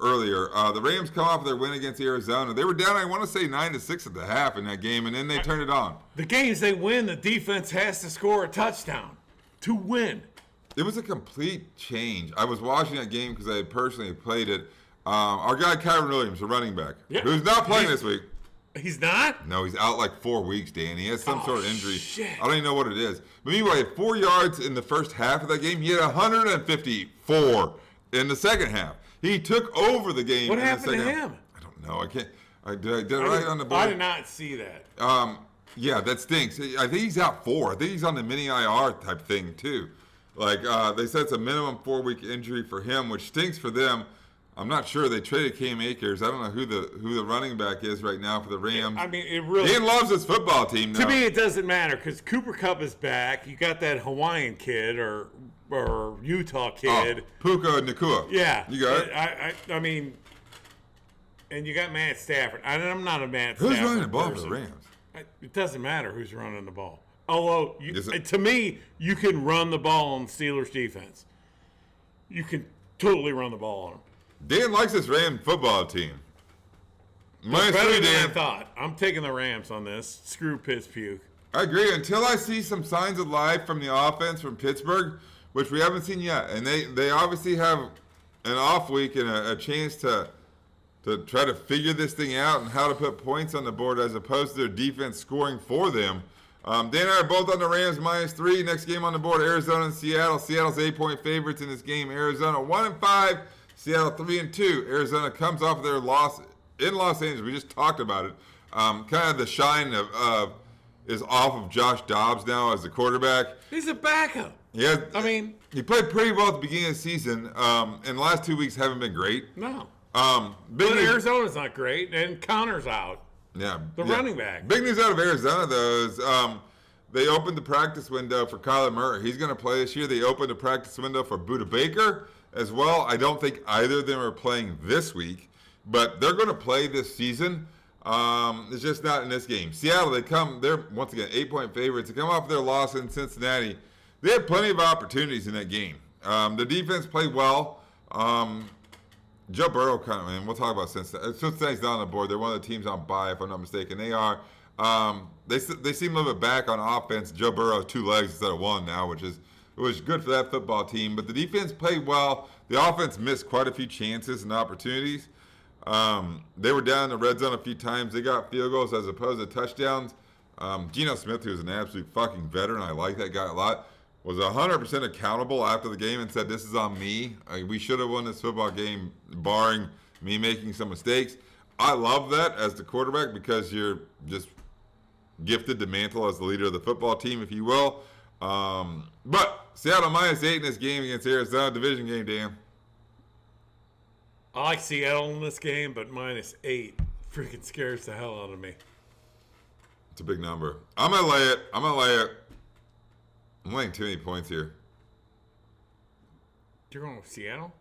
earlier. The Rams come off their win against Arizona. They were down, I want to say 9-6 at the half in that game, and then they turned it on. the games they win, the defense has to score a touchdown to win. It was a complete change. I was watching that game because I had personally played it. Our guy Kyron Williams, the running back, Yeah. who's not playing this week. He's not? No, he's out like 4 weeks, Dan. He has some Oh, sort of injury. shit. I don't even know what it is. But meanwhile, he had 4 yards in the first half of that game. He had 154 in the second half. He took over the game. What in happened the to second half. him? I don't know. I can't. Did I write on the board? I did not see that. Yeah, that stinks. I think he's out 4. I think he's on the mini IR type thing too. Like they said, it's a minimum 4-week injury for him, which stinks for them. I'm not sure. They traded Cam Akers. I don't know who the running back is right now for the Rams. I mean, it really. Ian loves his football team. To Now. me, it doesn't matter because Cooper Kupp is back. You got that Hawaiian kid or Utah kid. Puka Nakua. Yeah, You got it. I mean, and you got Matt Stafford. I'm not a Matt Who's Stafford running the ball person. for the Rams? It doesn't matter who's running the ball. Although, Is it- to me, you can run the ball on Steelers defense. You can totally run the ball on them. Dan likes this Ram football team. Minus Better 3, than I Dan. thought. I'm taking the Rams on this. Screw Pitts puke. I agree. Until I see some signs of life from the offense from Pittsburgh, which we haven't seen yet, and they obviously have an off week and a chance to try to figure this thing out and how to put points on the board as opposed to their defense scoring for them. Dan and I are both on the Rams minus 3. Next game on the board, Arizona and Seattle. Seattle's 8-point favorites in this game. Arizona 1-5. Seattle 3-2. Arizona comes off their loss in Los Angeles. We just talked about it. Kind of the shine is off of Josh Dobbs now as the quarterback. He's a backup. Yeah, he played pretty well at the beginning of the season, and the last 2 weeks haven't been great. No. Big But news, Arizona's not great, and Connor's out. yeah, the running back. Big news out of Arizona though is they opened the practice window for Kyler Murray. He's going to play this year. They opened the practice window for Budda Baker as well. I don't think either of them are playing this week, but they're going to play this season. It's just not in this game. Seattle, they're once again 8-point favorites. They come off their loss in Cincinnati. They had plenty of opportunities in that game. The defense played well. Joe Burrow and we'll talk about Cincinnati. Cincinnati's not on the board. They're one of the teams on bye, if I'm not mistaken. They are. They seem a little bit back on offense. Joe Burrow has 2 legs instead of 1 now, which was good for that football team. But the defense played well. The offense missed quite a few chances and opportunities. They were down in the red zone a few times. They got field goals as opposed to touchdowns. Geno Smith, who's an absolute fucking veteran, I like that guy a lot, was 100% accountable after the game and said, "This is on me. We should have won this football game, barring me making some mistakes." I love that as the quarterback because you're just gifted the mantle as the leader of the football team, if you will. But Seattle -8 in this game against Arizona, division game, Dan. I like Seattle in this game, but -8 freaking scares the hell out of me. It's a big number. I'm going to lay it. I'm laying too many points here. You're going with Seattle?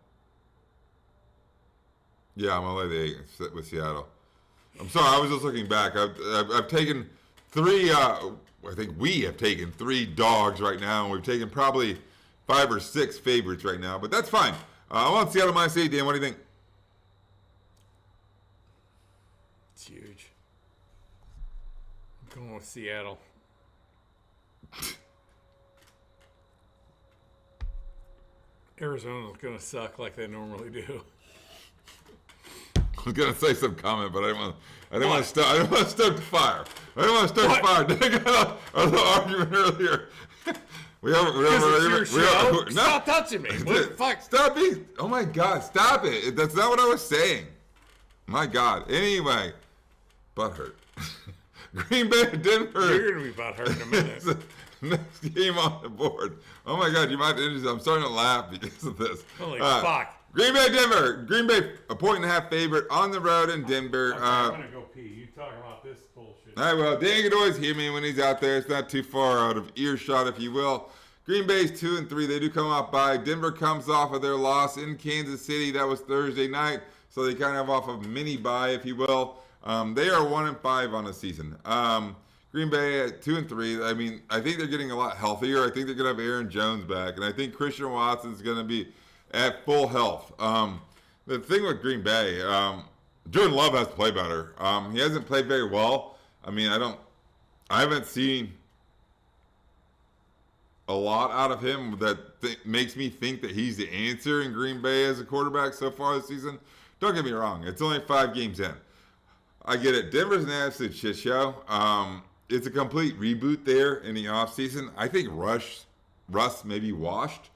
Yeah, I'm going to lay the 8 with Seattle. I'm sorry, I was just looking back. I've taken three, I think we have taken 3 dogs right now, and we've taken probably 5 or 6 favorites right now, but that's fine. I want Seattle -8, Dan. What do you think? It's huge. I'm going with Seattle. Arizona's going to suck like they normally do. I was gonna say some comment, but I didn't want to start the fire. I didn't want to start the fire. They got an argument earlier. Stop touching me. What the fuck? Stop me. Oh my God, stop it. That's not what I was saying. My God. Anyway, butthurt. Green Bay, Denver. You're gonna be butthurt in a minute. Next game on the board. Oh my God, you might be interested. I'm starting to laugh because of this. Holy fuck. Green Bay, Denver. Green Bay, a 1.5 favorite on the road in Denver. Okay, I'm gonna go pee. You talking about this bullshit? All right, well, Dan can always hear me when he's out there. It's not too far out of earshot, if you will. Green Bay's 2-3. They do come off by. Denver comes off of their loss in Kansas City. That was Thursday night, so they kind of off of mini bye, if you will. They are 1-5 on the season. Green Bay at 2-3. I mean, I think they're getting a lot healthier. I think they're gonna have Aaron Jones back, and I think Christian Watson's gonna be at full health. The thing with Green Bay, Jordan Love has to play better. He hasn't played very well. I mean, I haven't seen a lot out of him that makes me think that he's the answer in Green Bay as a quarterback so far this season. Don't get me wrong. It's only 5 games in. I get it. Denver's an absolute shit show. It's a complete reboot there in the offseason. I think Russ may be washed.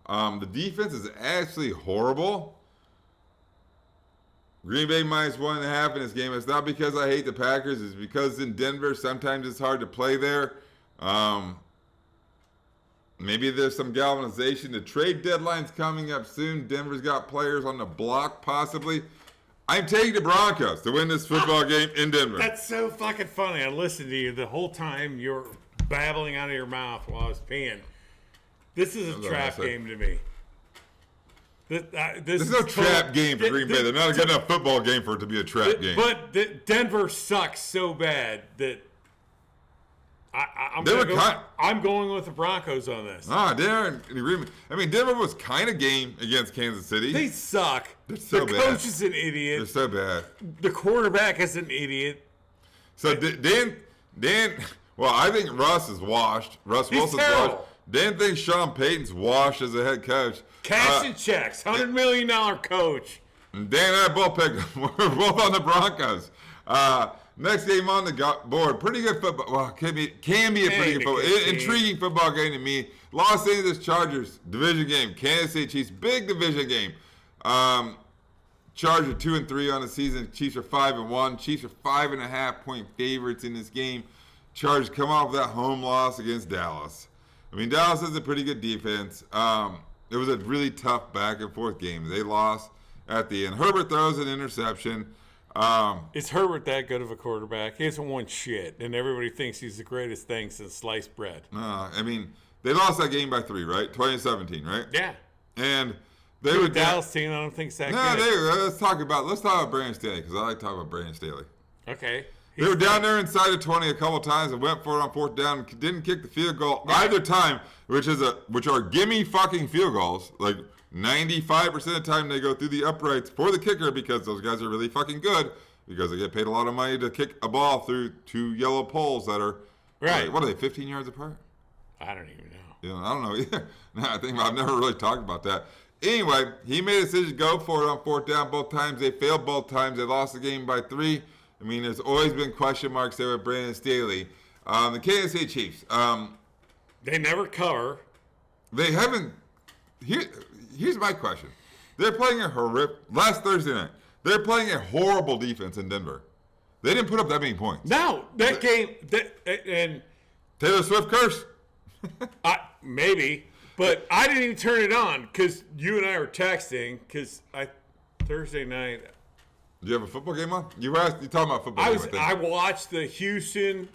The defense is actually horrible. Green Bay -1.5 in this game. It's not because I hate the Packers. It's because in Denver, sometimes it's hard to play there. Maybe there's some galvanization. The trade deadline's coming up soon. Denver's got players on the block, possibly. I'm taking the Broncos to win this football game in Denver. That's so fucking funny. I listened to you the whole time you're babbling out of your mouth while I was peeing. This is a trap game to me. This is no trap game for Green Bay. They're not a good enough football game for it to be a trap game. But Denver sucks so bad that I'm going with the Broncos on this. They're in agreement. I mean, Denver was kind of game against Kansas City. They suck. They're so bad. The coach is an idiot. They're so bad. The quarterback is an idiot. So Dan, well, I think Russ is washed. Russ Wilson's terrible. washed. Dan thinks Sean Payton's washed as a head coach. Cashing checks, $100 million coach. Dan and I both picked him. We're both on the Broncos. Next game on the board, pretty good football. Well, can be a pretty good football. Intriguing football game to me. Los Angeles Chargers division game. Kansas City Chiefs big division game. Chargers 2-3 on the season. Chiefs are 5-1. Chiefs are 5.5-point favorites in this game. Chargers come off that home loss against Dallas. I mean, Dallas has a pretty good defense. It was a really tough back and forth game. They lost at the end. Herbert throws an interception. Is Herbert that good of a quarterback? He hasn't won shit, and everybody thinks he's the greatest thing since sliced bread. I mean, they lost that game by 3, right? 2017, right? Yeah. And they were Dallas team. I don't think it's that good. Let's talk about Brandon Staley because I like talking about Brandon Staley. Okay. They were down there inside of 20 a couple times and went for it on 4th down. Didn't kick the field goal either time, which are gimme fucking field goals. Like 95% of the time they go through the uprights for the kicker because those guys are really fucking good because they get paid a lot of money to kick a ball through 2 yellow poles that are, right. what are they, 15 yards apart? I don't even know. You know, I don't know either. Now I think I've never really talked about that. Anyway, he made a decision to go for it on fourth down both times. They failed both times. They lost the game by 3. I mean, there's always been question marks there with Brandon Staley. The Kansas City Chiefs. They never cover. They haven't. Here's my question. They're playing a horrific. Last Thursday night, they're playing a horrible defense in Denver. They didn't put up that many points. No, that game. And Taylor Swift curse. maybe. But I didn't even turn it on because you and I were texting because Thursday night. Do you have a football game on? You talking about football game, I watched the Houston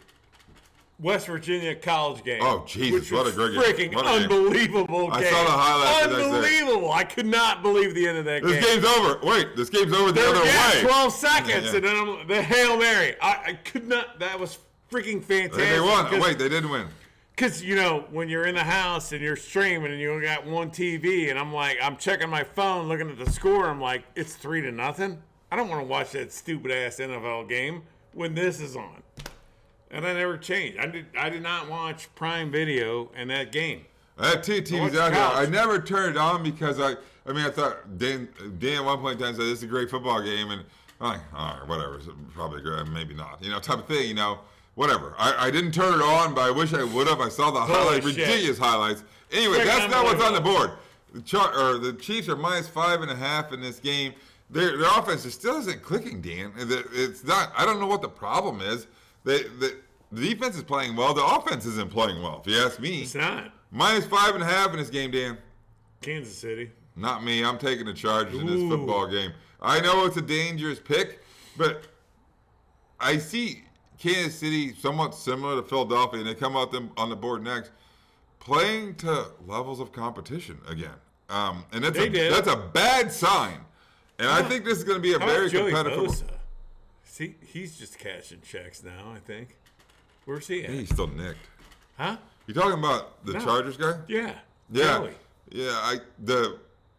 West Virginia college game. Oh, Jesus, what a great game. Freaking unbelievable game. I saw the highlights. Unbelievable. I could not believe the end of that game. This game's over. Wait, this game's over the other way. 12 seconds, Yeah. and then the Hail Mary. I could not. That was freaking fantastic. They won. Wait, they didn't win. Because, you know, when you're in the house and you're streaming and you only got one TV, and I'm checking my phone, looking at the score, I'm like, it's 3-0. I don't want to watch that stupid ass NFL game when this is on. And I never changed. I did not watch Prime Video in that game. I had 2 TVs out here. I never turned it on because I thought Dan at one point in time said this is a great football game, and I'm like, all right, whatever, it's probably good, maybe not, type of thing, whatever. I didn't turn it on, but I wish I would have. I saw the highlights, ridiculous highlights. Anyway, that's not what's on the board. The Chiefs are -5.5 in this game. Their offense still isn't clicking, Dan. It's not. I don't know what the problem is. The defense is playing well. The offense isn't playing well, if you ask me. It's not. -5.5 in this game, Dan. Kansas City. Not me. I'm taking the Chargers in this football game. I know it's a dangerous pick, but I see Kansas City somewhat similar to Philadelphia, and they come out them on the board next, playing to levels of competition again. And that's a bad sign. And I think this is going to be a very competitive. See, he's just cashing checks now, I think. Where's he at? He's still nicked. Huh? You talking about the Chargers guy? Yeah. Yeah. Really. Yeah. The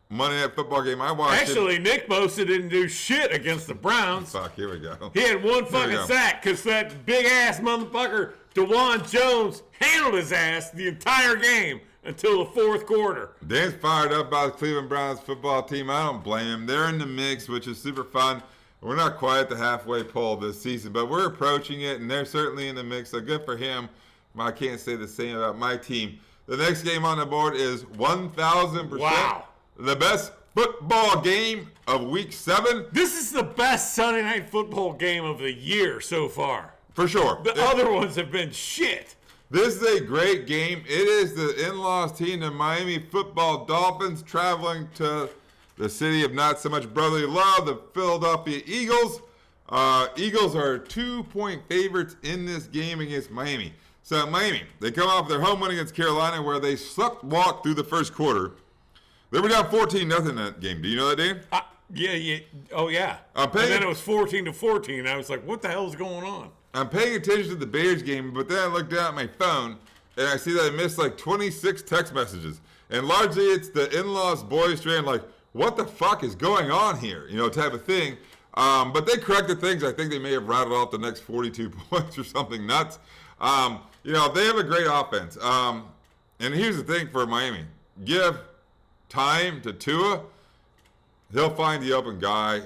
Monday Night Football game I watched. Actually, Nick Bosa didn't do shit against the Browns. Fuck, here we go. He had one fucking sack because that big ass motherfucker, DeJuan Jones, handled his ass the entire game until the fourth quarter. Dan's fired up about the Cleveland Browns football team. I don't blame him. They're in the mix, which is super fun. We're not quite at the halfway pole this season, but we're approaching it, and they're certainly in the mix, so good for him. I can't say the same about my team. The next game on the board is 1,000%. Wow. The best football game of Week 7. This is the best Sunday Night Football game of the year so far. For sure. The other ones have been shit. This is a great game. It is the in-laws team, the Miami Football Dolphins, traveling to the city of not so much brotherly love, the Philadelphia Eagles. Eagles are 2-point favorites in this game against Miami. So Miami, they come off their home win against Carolina where they walked through the first quarter. They were down 14-0 in that game. Do you know that, Dan? Yeah. Oh, yeah. And then it was 14-14. I was like, what the hell is going on? I'm paying attention to the Bears game, but then I looked down at my phone, and I see that I missed like 26 text messages. And largely it's the in-laws boys strand like, what the fuck is going on here? Type of thing. But they corrected things. I think they may have rattled off the next 42 points or something nuts. They have a great offense. And here's the thing for Miami. Give time to Tua. He'll find the open guy.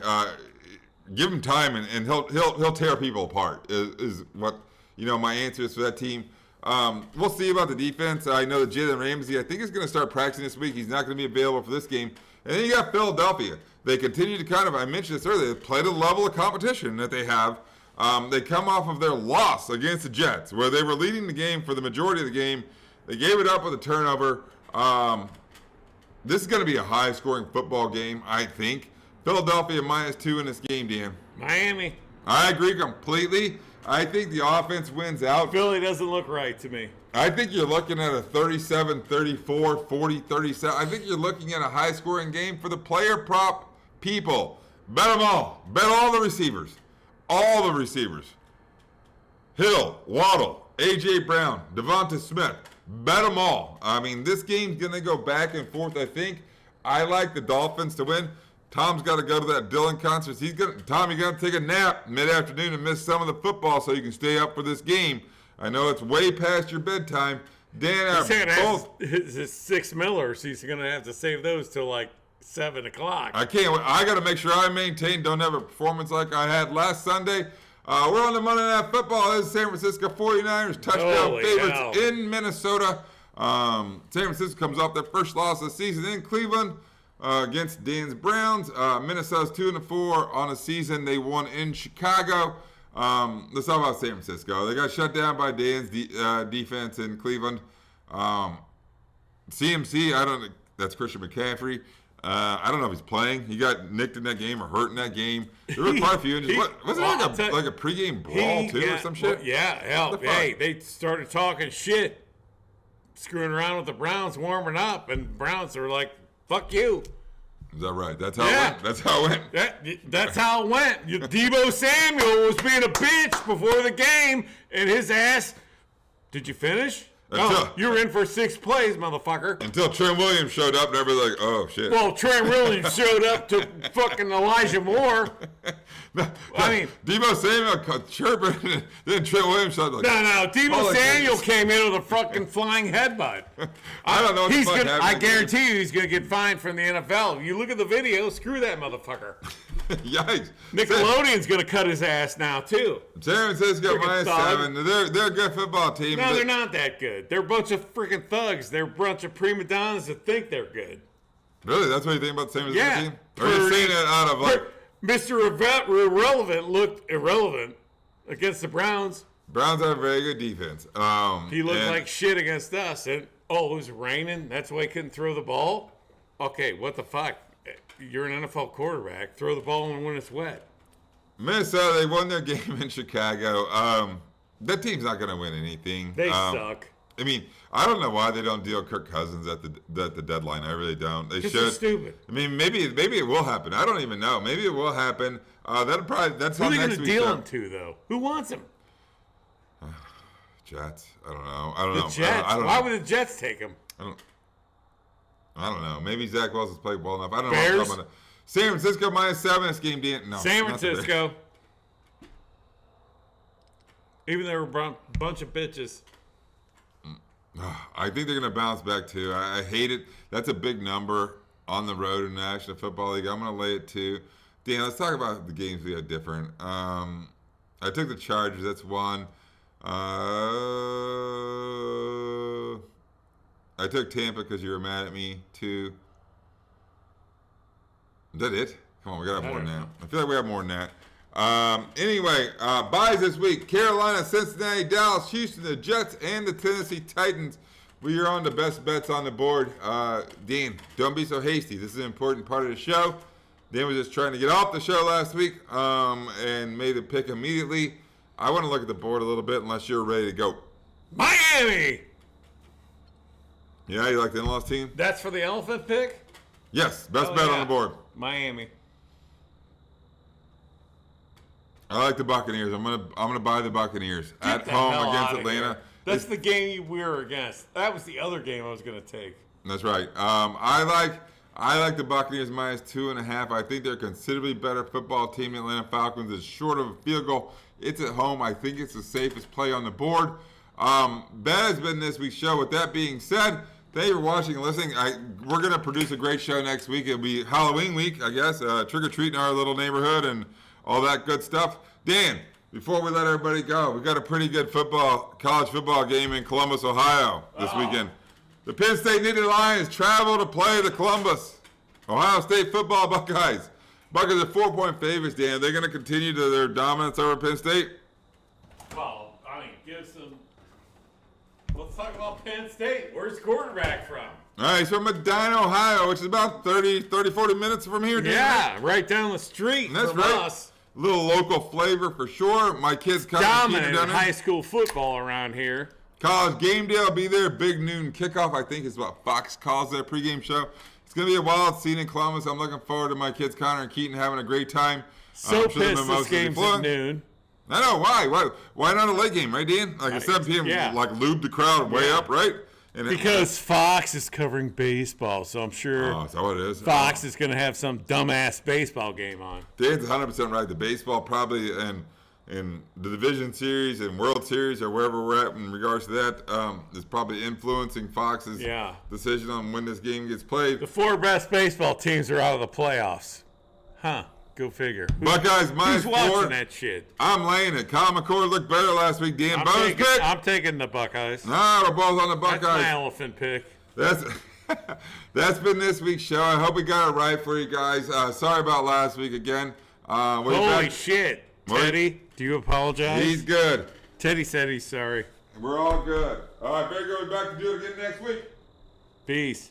Give him time, and he'll tear people apart. Is what my answer is for that team. We'll see about the defense. I know that Jalen Ramsey, I think, is going to start practicing this week. He's not going to be available for this game. And then you got Philadelphia. They continue to I mentioned this earlier, they play to the level of competition that they have. They come off of their loss against the Jets, where they were leading the game for the majority of the game. They gave it up with a turnover. This is going to be a high-scoring football game, I think. Philadelphia -2 in this game, Dan. Miami. I agree completely. I think the offense wins out. Philly doesn't look right to me. I think you're looking at a 37-34, 40-37. I think you're looking at a high-scoring game for the player prop people. Bet them all. Bet all the receivers. All the receivers. Hill, Waddle, A.J. Brown, Devonta Smith. Bet them all. I mean, this game's going to go back and forth, I think. I like the Dolphins to win. Tom's got to go to that Dylan concert. Tom, you got to take a nap mid-afternoon and miss some of the football so you can stay up for this game. I know it's way past your bedtime. Dan, He's gonna have both. his $6 million, so he's gonna have to save those till like 7 o'clock. I can't. I got to make sure I maintain. Don't have a performance like I had last Sunday. We're on the Monday Night Football. This is San Francisco 49ers touchdown Holy favorites hell. in Minnesota. San Francisco comes off their first loss of the season in Cleveland against Dan's Browns. Minnesota's 2-4 on the season. They won in Chicago. Let's talk about San Francisco. They got shut down by Dan's defense in Cleveland. CMC, I don't know. That's Christian McCaffrey. I don't know if he's playing. He got nicked in that game or hurt in that game. There were quite a few injuries. Wasn't it like a pregame brawl too or some shit? Well, yeah, hell, hey, they started talking shit, screwing around with the Browns, warming up, and Browns are like, "Fuck you." Is that right? That's how it went. That's how it went. That's how it went. Debo Samuel was being a bitch before the game, and his ass. Did you finish? No, you were in for 6 plays, motherfucker. Until Trent Williams showed up, and everybody's like, "Oh shit." Well, Trent Williams showed up to fucking Elijah Moore. I mean, Debo Samuel chirping, and then Trent Williams showed up. No. Debo Samuel came in with a fucking flying headbutt. I don't know what the fuck happened. I guarantee you he's going to get fined from the NFL. If you look at the video, screw that motherfucker. Yikes. Nickelodeon's going to cut his ass now, too. San Francisco Freaking -7. They're a good football team. No, they're not that good. They're a bunch of freaking thugs. They're a bunch of prima donnas that think they're good. Really? That's what you think about the San Francisco Yeah. team? Or are you saying it out of like... Mr. Irrelevant looked irrelevant against the Browns. Browns have a very good defense. He looked like shit against us. And, it was raining. That's why he couldn't throw the ball? Okay, what the fuck? You're an NFL quarterback. Throw the ball when it's wet. Minnesota, they won their game in Chicago. That team's not going to win anything. They suck. I mean, I don't know why they don't deal Kirk Cousins at the deadline. I really don't. They should. They're stupid. I mean, maybe it will happen. I don't even know. Maybe it will happen. That's Who are they going to deal him to, though? Who wants him? Jets. I don't know. The Jets. Why would the Jets take him? I don't know. Maybe Zach Wilson's played well enough. I don't Bears? know. What's about San Francisco -7. This game didn't. No. San not the Bears. Francisco. Even though they were a bunch of bitches. I think they're going to bounce back too. I hate it. That's a big number on the road in the National Football League. I'm going to lay it too. Dan, let's talk about the games we had different. I took the Chargers. That's one. I took Tampa because you were mad at me. 2. Is that it? Come on, we got more than that. I feel like we have more than that. Anyway, buys this week. Carolina, Cincinnati, Dallas, Houston, the Jets, and the Tennessee Titans. We are on the best bets on the board. Dean, don't be so hasty. This is an important part of the show. Dan was just trying to get off the show last week and made a pick immediately. I want to look at the board a little bit unless you're ready to go. Miami! Yeah, you like the in-laws team? That's for the elephant pick? Yes, best bet on the board. Miami. I like the Buccaneers. I'm gonna buy the Buccaneers Get at the home hell against outta Atlanta. here. That's the game we were against. That was the other game I was going to take. That's right. I like the Buccaneers -2.5. I think they're a considerably better football team. The Atlanta Falcons is short of a field goal. It's at home. I think it's the safest play on the board. That has been this week's show. With that being said, thank you for watching and listening. We're going to produce a great show next week. It'll be Halloween week, I guess. Trick-or-treat in our little neighborhood and all that good stuff. Dan, before we let everybody go, we got a pretty good college football game in Columbus, Ohio this weekend. The Penn State Nittany Lions travel to play the Columbus Ohio State football Buckeyes. Buckeyes are 4-point favorites, Dan. They're going to continue to their dominance over Penn State. Well, I mean, let's talk about Penn State. Where's the quarterback from? All right, he's from Medina, Ohio, which is about 40 minutes from here, Dan. Yeah, right down the street That's from right. us. Little local flavor for sure. My kids come Dominant down high there. school football around here. College game day will be there. Big noon kickoff, I think, is what Fox calls their pregame show. It's going to be a wild scene in Columbus. I'm looking forward to my kids, Connor and Keaton, having a great time. So I'm sure the pissed this mimosas will be game's flowing. at noon. I know. Why not a late game, right, Dan? Like a 7 p.m., Yeah. like lube the crowd way up, right? And Because Fox is covering baseball, so I'm sure Oh, is that what it is? Fox is going to have some dumbass baseball game on. Dan's 100% right. The baseball probably, and in the Division Series and World Series or wherever we're at in regards to that is probably influencing Fox's decision on when this game gets played. The 4 best baseball teams are out of the playoffs. Huh. Go figure. Buckeyes minus Who's watching 4. that shit? I'm laying it. Kyle McCord looked better last week. Dan, bonus pick. I'm taking the Buckeyes. Nah, we're both on the Buckeyes. That's my elephant pick. That's been this week's show. I hope we got it right for you guys. Sorry about last week again. Holy shit. Teddy, do you apologize? He's good. Teddy said he's sorry. We're all good. All right, better go back to do it again next week. Peace.